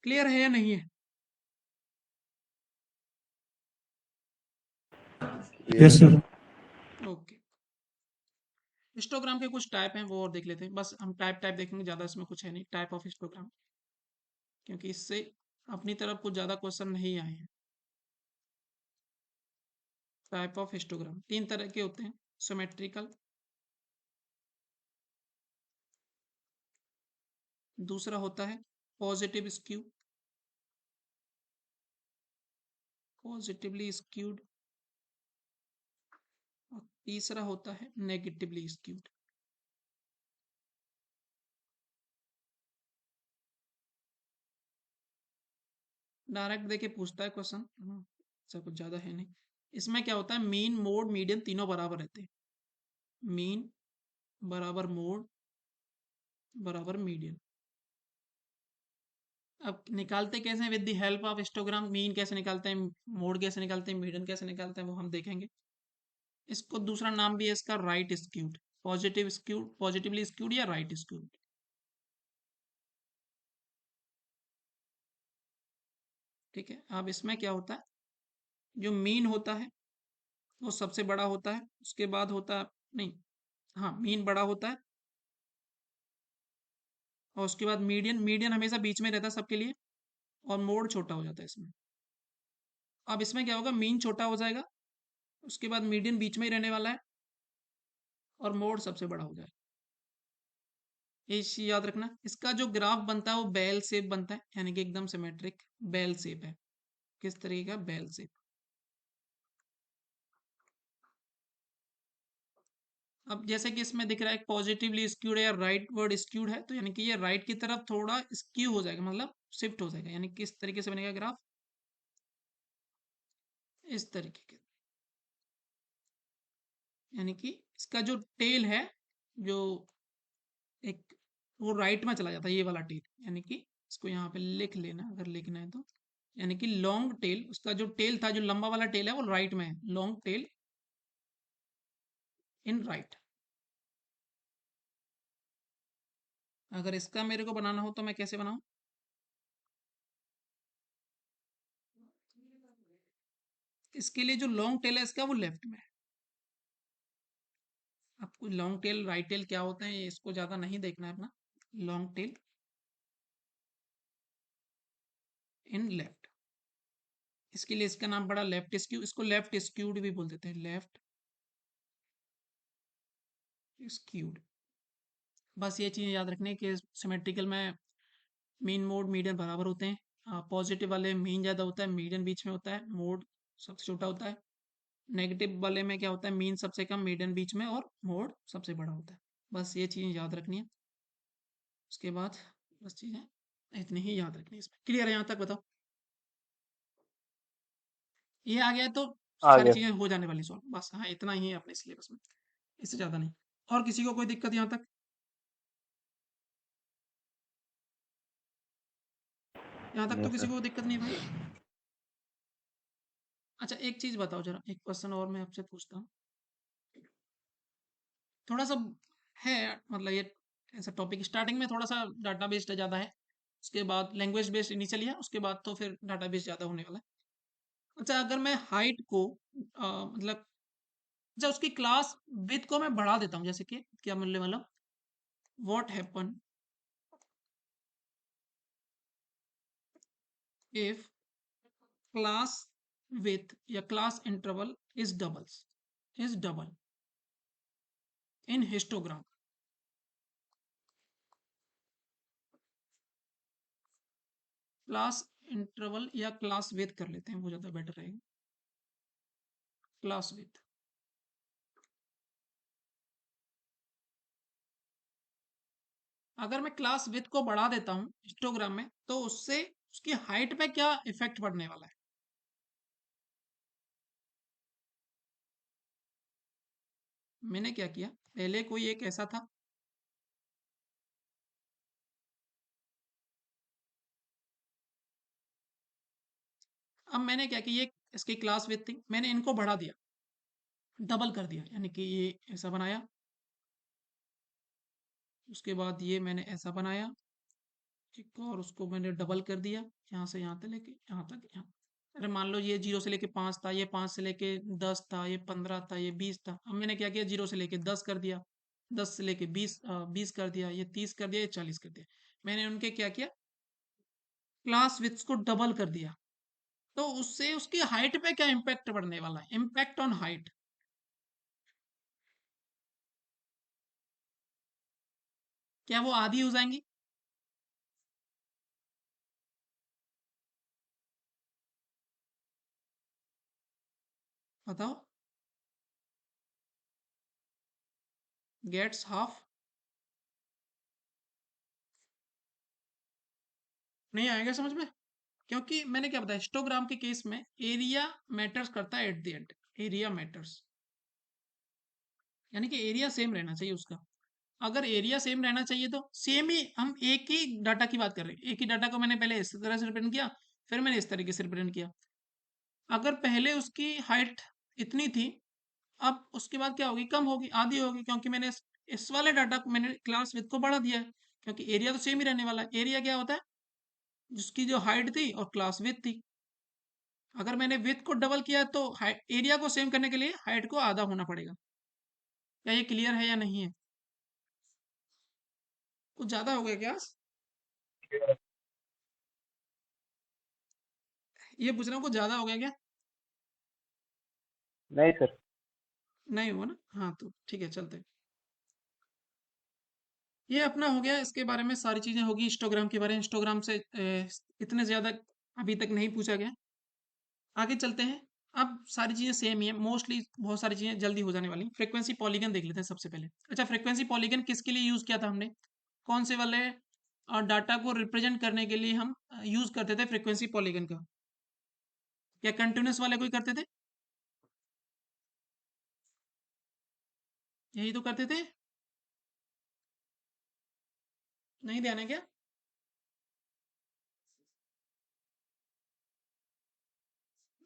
क्लियर है या नहीं है? Yes sir. ओके। हिस्टोग्राम के कुछ टाइप हैं वो और देख लेते हैं, बस हम टाइप टाइप देखेंगे, ज्यादा इसमें कुछ है नहीं टाइप ऑफ हिस्टोग्राम, क्योंकि इससे अपनी तरफ कुछ ज्यादा क्वेश्चन नहीं आए हैं। टाइप ऑफ हिस्टोग्राम तीन तरह के होते हैं, सिमेट्रिकल, दूसरा होता है पॉजिटिव स्क्यू, पॉजिटिवली स्क्यूड, और तीसरा होता है नेगेटिवली स्क्यूड। डायरेक्ट देके पूछता है क्वेश्चन, ऐसा कुछ ज्यादा है नहीं। इसमें क्या होता है, मीन मोड मीडियन तीनों बराबर रहते हैं। मीन बराबर मोड बराबर मीडियन। अब निकालते कैसे हैं? With the help of histogram. Mean कैसे निकालते हैं, मोड कैसे निकालते हैं, मीडियन कैसे निकालते हैं, वो हम देखेंगे। इसको दूसरा नाम भी है इसका right skewed, positive skewed, positively skewed या राइट स्क्यूड। ठीक है, अब इसमें क्या होता है, जो मीन होता है वो सबसे बड़ा होता है, उसके बाद होता है, नहीं, हाँ, मीन बड़ा होता है, और उसके बाद मीडियन। मीडियन हमेशा बीच में रहता है सबके लिए, और मोड छोटा हो जाता है इसमें। अब इसमें क्या होगा, मीन छोटा हो जाएगा, उसके बाद मीडियन बीच में ही रहने वाला है, और मोड सबसे बड़ा हो जाएगा। ये चीज याद रखना। इसका जो ग्राफ बनता है वो बेल शेप बनता है, यानी कि एकदम सिमेट्रिक बेल शेप है। किस तरीके का? Bell shape. अब जैसे कि इसमें दिख रहा है पॉजिटिवली स्क्यूड है या राइट वर्ड स्क्यूड है, तो यानी कि ये राइट की तरफ थोड़ा स्क्यू हो जाएगा, मतलब शिफ्ट हो जाएगा। यानी किस तरीके से बनेगा ग्राफ? इस तरीके के। यानी कि इसका जो टेल है, जो एक, वो राइट में चला जाता है, ये वाला टेल। यानी कि इसको यहाँ पे लिख लेना अगर लिखना है तो। यानी कि लॉन्ग टेल, उसका जो टेल था, जो लंबा वाला टेल है, वो राइट में है। Long tail in right. अगर इसका मेरे को बनाना हो तो मैं कैसे बनाऊं? इसके लिए जो लॉन्ग टेल है इसका, वो लेफ्ट में है। आपको लॉन्ग टेल राइट टेल क्या होता है ये इसको ज्यादा नहीं देखना है अपना। Long tail in left. इसके लिए इसका नाम पड़ा लेफ्ट स्क्यू, इसको लेफ्ट स्क्यूड भी बोल देते हैं, लेफ्ट स्क्यूड। बस ये चीज़ याद रखनी है कि सिमेट्रिकल में मीन मोड मीडियन बराबर होते हैं। पॉजिटिव वाले मीन ज़्यादा होता है, मीडियन बीच में होता है, मोड सबसे छोटा होता है। नेगेटिव वाले में क्या होता है, मीन सबसे कम, मीडियन बीच में, और मोड सबसे बड़ा होता है। बस ये चीज़ याद रखनी है। उसके बाद बस चीज़ें इतनी ही याद रखनी है इसमें। क्लियर है यहाँ तक? बताओ। ये आ गया है तो आ सारी गया चीज़ें हो जाने वाली सॉल्व। बस हाँ, इतना ही है अपने सिलेबस में, इससे ज़्यादा नहीं। और किसी को कोई दिक्कत यहाँ तक? यहाँ तक नहीं तो किसी सर। को दिक्कत नहीं है भाई? अच्छा, एक चीज़ बताओ जरा, एक क्वेश्चन और मैं आपसे पूछता हूँ। थोड़ा सा है, मतलब ये ऐसा टॉपिक स्टार्टिंग में थोड़ा सा डाटा बेस्ड ज़्यादा है, उसके बाद लैंग्वेज बेस्ड इनिशियली है, उसके बाद तो फिर डाटा बेस्ड ज़्यादा होने वाला है। अच्छा, अगर मैं हाइट को मतलब, अच्छा, उसकी क्लास विथ को मैं बढ़ा देता हूँ, जैसे कि क्या मिलने वाला, what happen if class width या class interval is double in histogram. Class interval या क्लास विथ कर लेते हैं, वो ज़्यादा बेटर रहेगा। क्लास विथ, अगर मैं क्लास विथ को बढ़ा देता हूँ हिस्टोग्राम में, तो उससे उसकी हाइट पे क्या इफेक्ट पड़ने वाला है? मैंने क्या किया, पहले कोई एक ऐसा था, अब मैंने क्या किया, ये इसकी क्लास विथ थी, मैंने इनको बढ़ा दिया, डबल कर दिया, यानी कि ये ऐसा बनाया, उसके बाद ये मैंने ऐसा बनाया, ठीक, और उसको मैंने डबल कर दिया, यहाँ से यहाँ तक लेके यहाँ तक, यहाँ। अरे मान लो ये 0 से लेके 5 था, ये 5 से लेके 10 था, ये 15 था, ये 20 था। अब मैंने क्या किया, 0 से लेके 10 कर दिया, 10 से लेके 20 कर दिया, ये 30 कर दिया, ये 40 कर दिया। मैंने उनके क्या किया, क्लास विड्थ को डबल कर दिया। तो उससे उसकी हाइट पे क्या इम्पैक्ट पड़ने वाला है? Impact on height. क्या वो आधी हो जाएंगी? बताओ। Gets half. नहीं आएगा समझ में? क्योंकि मैंने क्या बताया, हिस्टोग्राम के केस में एरिया मैटर्स करता है at the end. Area matters, यानी कि एरिया सेम रहना चाहिए उसका। अगर एरिया सेम रहना चाहिए तो सेम ही, हम एक ही डाटा की बात कर रहे हैं। एक ही डाटा को मैंने पहले इस तरह से रिप्रेजेंट किया, फिर मैंने इस तरीके से रिप्रेजेंट किया। अगर पहले उसकी हाइट इतनी थी, अब उसके बाद क्या होगी, कम होगी, आधी होगी, क्योंकि मैंने इस वाले डाटा को मैंने क्लास विड्थ को बढ़ा दिया है, क्योंकि एरिया तो सेम ही रहने वाला है। एरिया क्या होता है, जिसकी जो हाइट थी और क्लास विड्थ थी। अगर मैंने विड्थ को डबल किया तो एरिया को सेम करने के लिए हाइट को आधा होना पड़ेगा। क्या ये क्लियर है या नहीं है? कुछ ज्यादा हो गया क्या? ये पूछ रहा हूँ, कुछ ज्यादा हो गया क्या? नहीं सर। नहीं हुआ ना? हाँ तो ठीक है, चलते हैं। ये अपना हो गया, इसके बारे में सारी चीजें होगी। हिस्टोग्राम के बारे में, हिस्टोग्राम से इतने ज्यादा अभी तक नहीं पूछा गया। आगे चलते हैं। अब सारी चीजें सेम ही है मोस्टली, बहुत सारी चीजें जल्दी हो जाने वाली। फ्रीक्वेंसी पॉलीगन देख लेते हैं सबसे पहले। अच्छा, फ्रीक्वेंसी पॉलीगन किसके लिए यूज किया था हमने? कौन से वाले डाटा को रिप्रेजेंट करने के लिए हम यूज करते थे फ्रीक्वेंसी पॉलीगन का? या कंटिन्यूस वाले कोई करते थे? यही तो करते थे। नहीं ध्यान है क्या?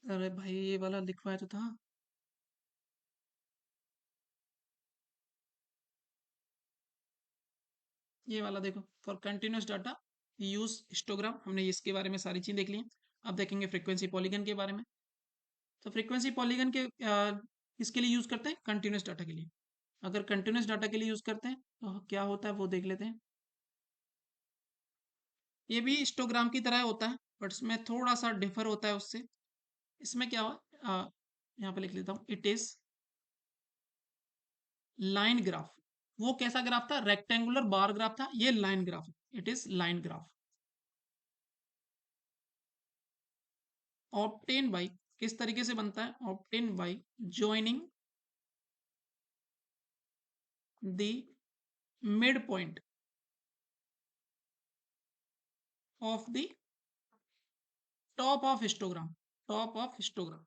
अरे भाई, ये वाला लिखवाया तो था। ये वाला देखो, for continuous data use histogram. हमने इसके बारे में सारी चीज देख ली है। अब देखेंगे फ्रीक्वेंसी पॉलीगन के बारे में। तो फ्रीक्वेंसी पॉलीगन के किसके लिए यूज करते हैं? कंटिन्यूस डाटा के लिए। अगर कंटिन्यूस डाटा के लिए यूज करते हैं तो क्या होता है वो देख लेते हैं। ये भी हिस्टोग्राम की तरह होता है, बट इसमें थोड़ा सा डिफर होता है उससे। इसमें क्या हुआ, यहाँ पे लिख लेता हूँ, इट इज लाइन ग्राफ। वो कैसा ग्राफ था? रेक्टेंगुलर बार ग्राफ था, ये line graph. It is line graph obtain by, किस तरीके से बनता है? Obtain by joining the mid point of the top of histogram. Top of histogram.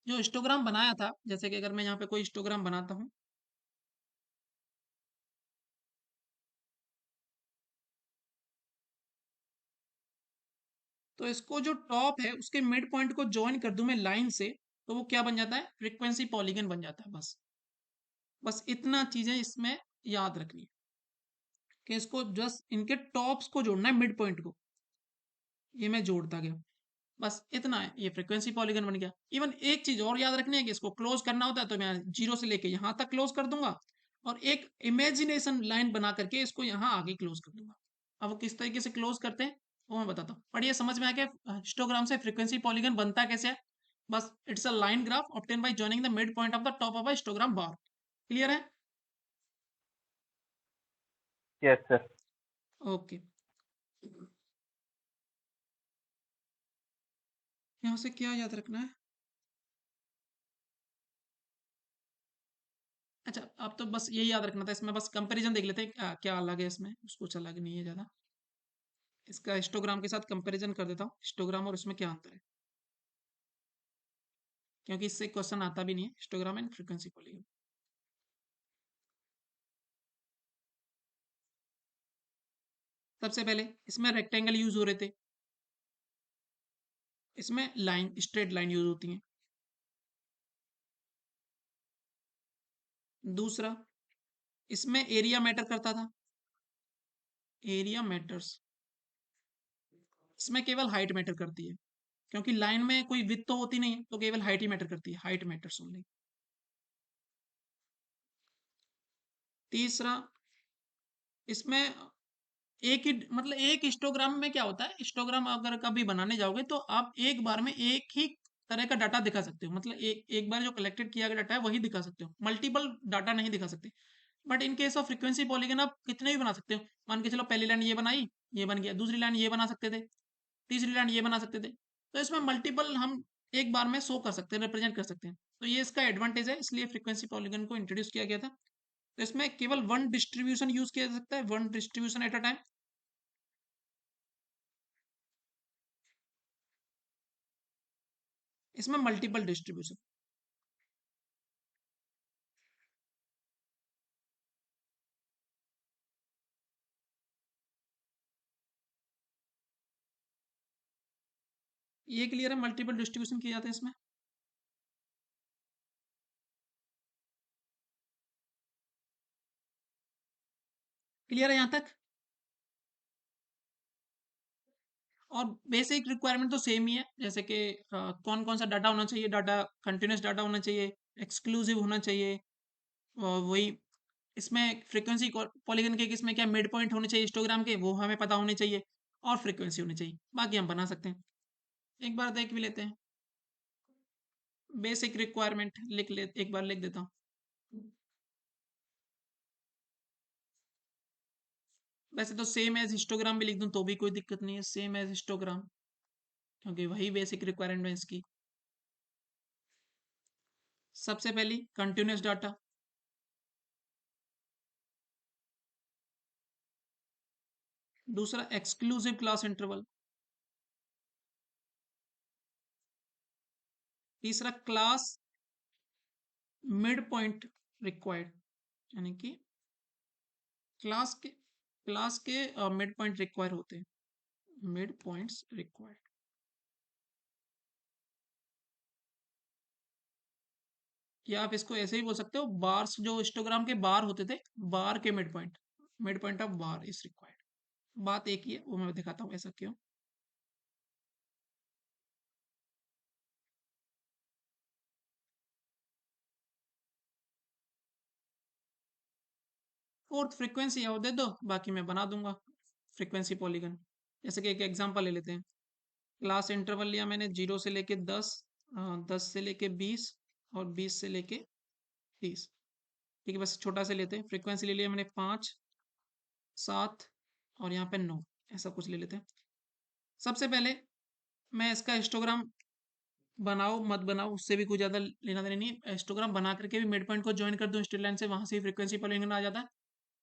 जो हिस्टोग्राम बनाया था, जैसे कि अगर मैं यहाँ पे कोई हिस्टोग्राम बनाता हूँ, तो इसको जो टॉप है उसके मिड पॉइंट को ज्वाइन कर दूं मैं लाइन से, तो वो क्या बन जाता है? फ्रीक्वेंसी पॉलीगन बन जाता है। बस बस इतना चीजें इसमें याद रखनी है कि इसको जस्ट इनके टॉप्स को जोड़ना है, मिड पॉइंट को। ये मैं जोड़ता गया, बस इतना है, ये फ्रीक्वेंसी पॉलीगन बन गया। इवन एक चीज और याद रखनी है कि इसको क्लोज करना होता है तो मैं जीरो से लेके यहां तक क्लोज कर दूंगा, और एक इमेजिनेशन लाइन बना करके इसको यहां आगे क्लोज कर दूंगा। अब वो किस तरीके से क्लोज करते हैं वो मैं बताता हूँ। पढ़िए, समझ में आ गया हिस्टोग्राम से फ्रीक्वेंसी पॉलीगन बनता कैसे है? बस it's a line graph obtain by joining the mid point of the top of a histogram bar. Clear है? Yes sir. ओके। यहाँ से क्या याद रखना है? अच्छा, अब तो बस यही याद रखना था। इसमें बस कंपैरिजन देख लेते हैं, क्या अलग है इसमें। कुछ अलग नहीं है ज्यादा। इसका हिस्टोग्राम के साथ कंपैरिजन कर देता हूँ, हिस्टोग्राम और इसमें क्या अंतर है, क्योंकि इससे क्वेश्चन आता भी नहीं है, हिस्टोग्राम एंड फ्रीक्वेंसी पॉलीगन। सबसे पहले इसमें रेक्टेंगल यूज हो रहे थे, इसमें लाइन, स्ट्रेट लाइन यूज होती है। दूसरा, इसमें एरिया मैटर करता था, एरिया मैटर्स। इसमें केवल हाइट मैटर करती है, क्योंकि लाइन में कोई विड्थ तो होती नहीं है, तो केवल हाइट ही मैटर करती है, हाइट मैटर्स ओनली। तीसरा, इसमें एक ही, मतलब एक हिस्टोग्राम में क्या होता है, हिस्टोग्राम अगर कभी बनाने जाओगे तो आप एक बार में एक ही तरह का डाटा दिखा सकते हो। मतलब एक एक बार जो कलेक्टेड किया गया डाटा है वही दिखा सकते हो, मल्टीपल डाटा नहीं दिखा सकते। But in case of frequency polygon आप कितने भी बना सकते हो। मान के चलो, पहली लाइन ये बनाई, ये बन गया, दूसरी लाइन ये बना सकते थे, तीसरी लाइन ये बना सकते थे। तो इसमें मल्टीपल हम एक बार में शो कर सकते हैं, रिप्रेजेंट कर सकते हैं। तो ये इसका एडवांटेज है, इसलिए फ्रीक्वेंसी पॉलीगन को इंट्रोड्यूस किया गया था। तो इसमें केवल वन डिस्ट्रीब्यूशन यूज किया जा सकता है, one distribution at a time. इसमें मल्टीपल डिस्ट्रीब्यूशन। ये क्लियर है, मल्टीपल डिस्ट्रीब्यूशन किए जाते हैं इसमें। क्लियर है यहाँ तक? और बेसिक रिक्वायरमेंट तो सेम ही है, जैसे कि कौन कौन सा डाटा होना चाहिए, डाटा कंटिन्यूस डाटा होना चाहिए, एक्सक्लूसिव होना चाहिए, वही इसमें फ्रीक्वेंसी पॉलीगन के इसमें क्या मिड पॉइंट होने चाहिए हिस्टोग्राम के, वो हमें पता होने चाहिए, और फ्रीक्वेंसी होनी चाहिए, बाकी हम बना सकते हैं। एक बार देख भी लेते हैं, बेसिक रिक्वायरमेंट एक बार लिख देता हूँ। वैसे तो सेम एज हिस्टोग्राम भी लिख दूं तो भी कोई दिक्कत नहीं है, सेम एज हिस्टोग्राम, क्योंकि वही बेसिक रिक्वायरमेंट है इसकी। सबसे पहली कंटिन्यूस डाटा, दूसरा एक्सक्लूसिव क्लास इंटरवल, तीसरा क्लास मिड पॉइंट रिक्वायर्ड, यानी कि क्लास के मिड पॉइंट रिक्वायर होते हैं, मिड पॉइंट्स रिक्वायर्ड। या आप इसको ऐसे ही बोल सकते हो, बार्स जो हिस्टोग्राम के बार होते थे, बार के mid point of bar is required. बात एक ही है, वो मैं दिखाता हूँ ऐसा क्यों। फोर्थ फ्रीक्वेंसी और दे दो, बाकी मैं बना दूंगा फ्रीक्वेंसी पॉलीगन। जैसे कि एक एग्जांपल ले लेते हैं, क्लास इंटरवल लिया मैंने 0 से लेके 10, 10 से लेके 20, और 20 से लेके 30। ठीक है, बस छोटा से लेते हैं। फ्रीक्वेंसी ले लिया मैंने 5, 7, और यहाँ पे 9, ऐसा कुछ ले लेते हैं। सबसे पहले मैं इसका हिस्टोग्राम, बनाओ मत बनाओ उससे भी कुछ ज़्यादा लेना देना नहीं है, हिस्टोग्राम बना करके भी मिड पॉइंट को ज्वाइन कर दूं स्ट्रेट लाइन से, वहां से फ्रीक्वेंसी पॉलीगन आ जाता है,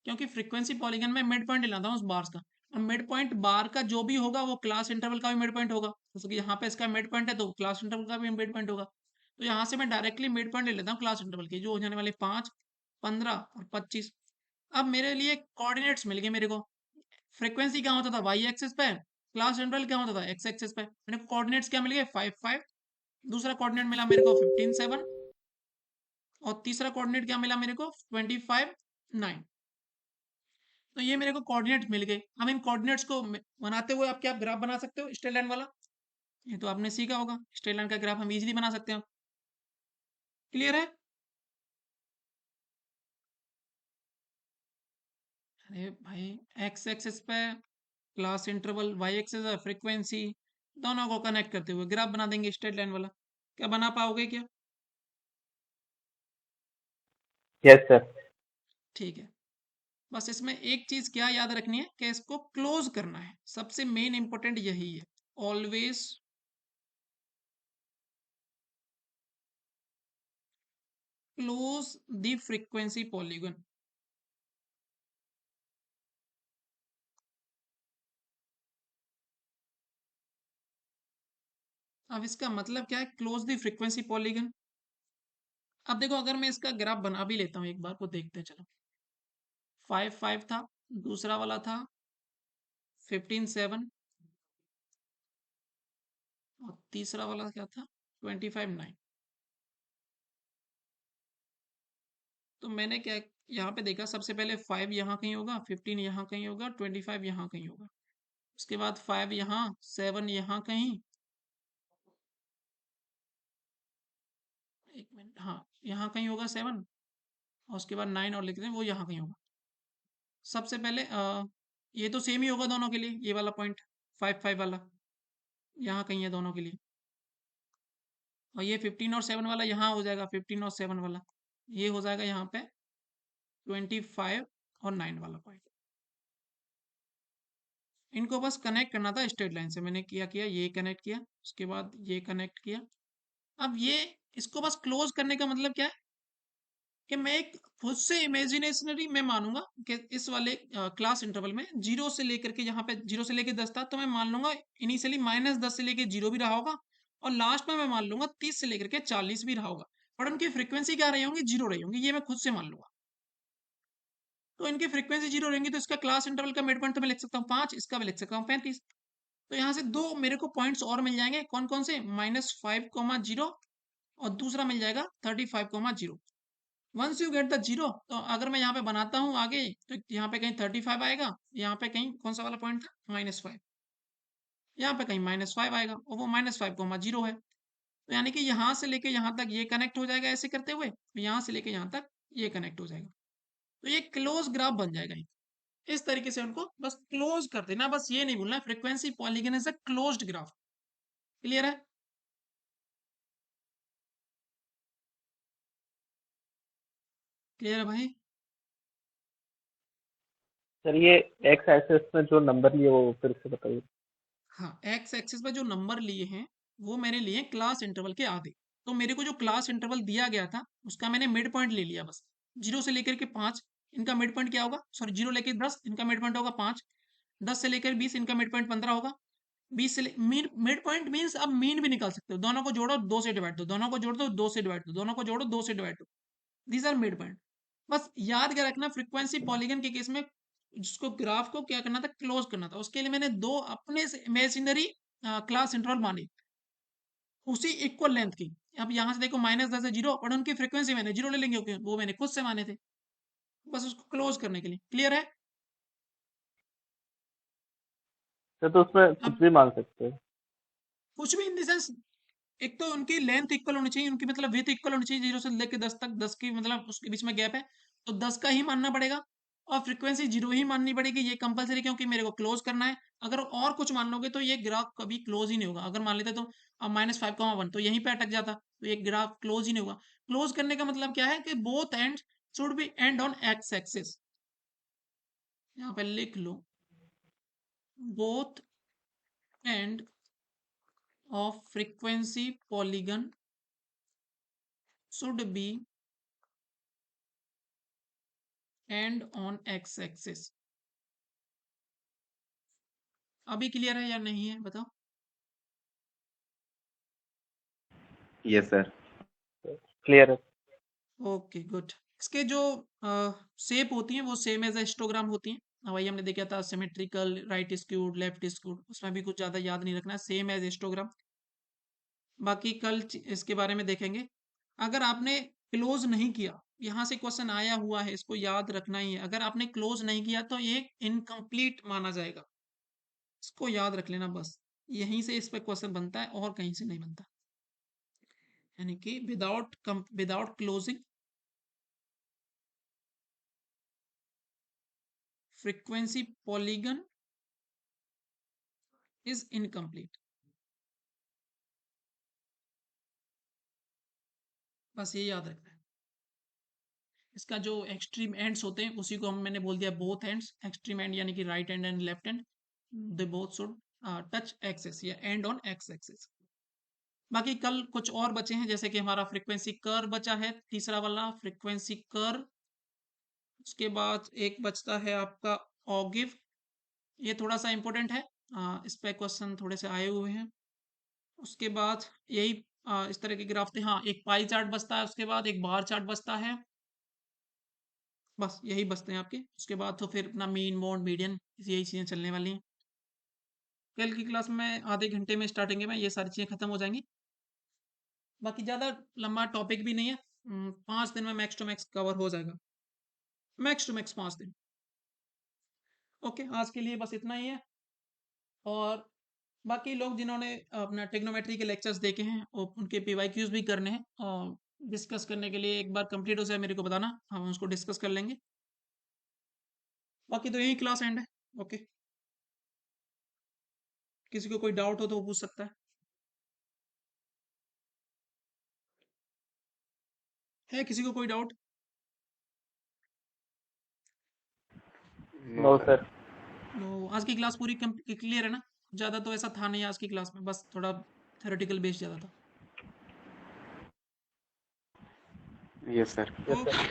क्योंकि फ्रीक्वेंसी पॉलीगन में मिड पॉइंट लाता हूँ उस बार्स का। और मिड पॉइंट बार का जो भी होगा वो क्लास इंटरवल का भी मिड पॉइंट होगा, जैसे कि यहाँ पे इसका मिड पॉइंट है तो क्लास इंटरवल का भी मिड पॉइंट होगा। तो यहाँ से मैं डायरेक्टली मिड पॉइंट ले लेता हूँ क्लास इंटरवल के, जो हो जाने वाले 5, 15 और 25। अब मेरे लिए कोऑर्डिनेट्स मिल गए मेरे को। फ्रीक्वेंसी क्या होता था वाई एक्सिस पे, क्लास इंटरवल क्या होता था एक्स एक्सिस पे। मेरे को कोऑर्डिनेट्स क्या मिल गए 5, 5। दूसरा कोऑर्डिनेट मिला मेरे को 15, 7। और तीसरा कोऑर्डिनेट क्या मिला मेरे को 25, 9। तो ये मेरे को कोऑर्डिनेट मिल गए। अब इन कोऑर्डिनेट्स को बनाते हुए आप क्या ग्राफ बना सकते हो स्ट्रेट लाइन वाला, ये तो आपने सीखा होगा, स्ट्रेट लाइन का ग्राफ हम इजीली बना सकते हैं। क्लियर है? अरे भाई, एक्स एक्सिस पे क्लास इंटरवल, वाई एक्सिस है फ्रीक्वेंसी, दोनों को कनेक्ट करते हुए ग्राफ बना देंगे स्ट्रेट लाइन वाला। क्या बना पाओगे क्या? Yes sir. ठीक है, बस इसमें एक चीज क्या याद रखनी है कि इसको क्लोज करना है, सबसे मेन इंपॉर्टेंट यही है। Always close the frequency polygon. अब इसका मतलब क्या है क्लोज द फ्रीक्वेंसी पॉलीगन? अब देखो, अगर मैं इसका ग्राफ बना भी लेता हूँ एक बार, को देखते हैं चलो। 5, 5 था, दूसरा वाला था 15, 7, और तीसरा वाला क्या था 25, 9। तो मैंने क्या यहाँ पे देखा, सबसे पहले 5 यहाँ कहीं होगा, 15 यहाँ कहीं होगा, 25 यहाँ कहीं होगा। उसके बाद 5 यहाँ, 7 यहाँ कहीं, एक मिनट, हाँ यहाँ कहीं होगा 7, और उसके बाद 9 और लिखते हैं वो यहाँ कहीं होगा। सबसे पहले ये तो सेम ही होगा दोनों के लिए, ये वाला पॉइंट 5, 5 वाला यहाँ कहीं है दोनों के लिए। और ये 15 और 7 वाला यहाँ हो जाएगा, 15 और 7 वाला ये हो जाएगा यहाँ पे 25 और 9 वाला पॉइंट। इनको बस कनेक्ट करना था स्ट्रेट लाइन से, मैंने किया ये कनेक्ट किया, उसके बाद ये कनेक्ट किया। अब ये इसको बस क्लोज करने का मतलब क्या है कि मैं एक खुद से इमेजिनेशनरी में मानूंगा कि इस वाले क्लास इंटरवल में 0 से लेकर के, यहाँ पे 0 से लेकर 10 था, तो मैं मान लूंगा इनिशियली -10 से लेकर 0 भी रहा होगा, और लास्ट में मैं मान लूंगा 30 से लेकर के 40 भी रहा होगा, और उनकी फ्रीक्वेंसी क्या रही होंगी 0 रही होंगी, ये मैं खुद से मान लूंगा। तो इनकी फ्रीक्वेंसी 0 रहेंगी, तो इसका क्लास इंटरवल का मिड पॉइंट तो मैं लिख सकता हूँ 5, इसका भी लिख सकता हूँ 35। तो यहाँ से दो मेरे को पॉइंट्स और मिल जाएंगे, कौन कौन से, -5,0 और दूसरा मिल जाएगा 35,0। Once you get the zero, तो अगर मैं यहाँ पे बनाता हूँ आगे, तो यहाँ पे कहीं 35 आएगा, यहाँ पे कहीं कौन सा वाला पॉइंट था, -5, यहाँ पे कहीं -5 आएगा, और वो -5,0 है। तो यानी कि यहाँ से लेके यहाँ तक ये कनेक्ट हो जाएगा ऐसे करते हुए, यहाँ से लेके यहाँ तक ये कनेक्ट हो जाएगा, तो ये क्लोज ग्राफ बन जाएगा। इस तरीके से उनको बस क्लोज कर देना, बस ये नहीं भूलना frequency polygon is a closed graph. Clear है? क्लियर है भाई? सर ये एक्स एक्सिस में जो नंबर लिए वो फिर से बताइए। हाँ, एक्स एक्सिस पे जो नंबर लिए हैं वो मैंने लिए क्लास इंटरवल के आधे। तो मेरे को जो क्लास इंटरवल दिया गया था उसका मैंने मिड पॉइंट ले लिया बस, 0 से लेकर के 5, इनका मिड पॉइंट क्या होगा, सॉरी 0 लेकर 10, इनका मिड पॉइंट होगा 5, 10 से लेकर 20, इनका मिड पॉइंट 15 होगा, 20 से मिड पॉइंट मीन्स अब मीन भी निकाल सकते हो, दोनों को जोड़ो 2 से डिवाइड दो, दोनों को जोड़ दो 2 से डिवाइड दो, दोनों को जोड़ो 2 से डिवाइड दो, दीज आर मिड पॉइंट। बस याद क्या रखना, फ्रीक्वेंसी पॉलीगन के केस में जिसको ग्राफ को क्या करना था, क्लोज करना था, उसके लिए मैंने दो अपने से इमेजिनरी क्लास इंटरवल माने उसी इक्वल लेंथ की। अब यहाँ से देखो -10 है 0, और उनकी फ्रीक्वेंसी मैंने 0 ले लेंगे क्योंकि वो मैंने खुद से माने थे, बस उसको क्लोज करने के लिए। क्लियर है? सर तो उसमें अब कुछ भी मान सकते हैं। कुछ भी इन द सेंस, एक तो उनकी लेंथ इक्वल होनी चाहिए, उनकी मतलब विड्थ इक्वल होनी चाहिए, 0 से लेकर 10 तक, 10 की मतलब उसके बीच में गैप है, तो 10 का ही मानना पड़ेगा, और फ्रीक्वेंसी 0 ही माननी पड़ेगी, ये कंपलसरी, क्योंकि मेरे को क्लोज करना है। अगर और कुछ मान लोगे तो ये ग्राफ कभी क्लोज ही नहीं होगा। अगर मान लेते तो अब -5,1 तो यहीं पे अटक जाता, तो ये ग्राफ क्लोज ही नहीं होगा। क्लोज करने का मतलब क्या है कि both end should be end on X axis, यहाँ पे लिख लो, both end of frequency polygon should be end on X axis. अभी क्लियर है या नहीं है बताओ? Yes sir. क्लियर है। Okay good. इसके जो शेप होती हैं वो सेम एज हिस्टोग्राम होती हैं, वही हमने देखा था, symmetrical, right skewed, left skewed, उसमें भी कुछ ज़्यादा याद नहीं रखना है, सेम एज हिस्टोग्राम। बाकी कल इसके बारे में देखेंगे। अगर आपने क्लोज नहीं किया, यहाँ से क्वेश्चन आया हुआ है, इसको याद रखना ही है, अगर आपने क्लोज नहीं किया तो ये इनकम्प्लीट माना जाएगा, इसको याद रख लेना बस। यहीं से इस पे क्वेश्चन बनता है और कहीं से नहीं बनता, यानी कि without closing frequency polygon is incomplete. बस ये याद रखना है। इसका जो एक्सट्रीम एंड्स होते हैं उसी को हम मैंने बोल दिया बोथ एंड्स, एक्सट्रीम एंड यानी कि right end and left end, they both should touch axis या एंड ऑन एक्स एक्सिस। बाकी कल कुछ और बचे हैं, जैसे कि हमारा फ्रीक्वेंसी कर्व बचा है, तीसरा वाला फ्रीक्वेंसी कर्व। उसके बाद एक बचता है आपका ऑगिव, ये थोड़ा सा इंपॉर्टेंट है, इस पे क्वेश्चन थोड़े से आए हुए हैं। उसके बाद यही इस तरह के ग्राफ थे। हाँ, एक पाई चार्ट बचता है, उसके बाद एक बार चार्ट बचता है, बस यही बचते हैं आपके। उसके बाद तो फिर अपना मीन मोड मीडियन यही चीज़ें चलने वाली हैं। कल की क्लास में आधे घंटे में स्टार्टिंग में ये सारी चीज़ें खत्म हो जाएंगी। बाकी ज़्यादा लंबा टॉपिक भी नहीं है, 5 दिन में मैक्स टू मैक्स कवर हो जाएगा, मैक्स टू मैक्स 5 दिन। ओके, आज के लिए बस इतना ही है। और बाकी लोग जिन्होंने अपना ट्रिग्नोमेट्री के लेक्चर्स देखे हैं और उनके पीवाईक्यूज भी करने हैं, और डिस्कस करने के लिए एक बार कंप्लीट हो जाए मेरे को बताना, हम उसको डिस्कस कर लेंगे। बाकी तो यही क्लास एंड है। ओके, किसी को कोई डाउट हो तो वो पूछ सकता है किसी को कोई डाउट? No sir. तो आज की क्लास पूरी क्लियर है ना? ज़्यादा तो ऐसा था नहीं आज की क्लास में, बस थोड़ा थ्योरेटिकल बेस ज़्यादा था। Yes sir. Yes sir. Okay.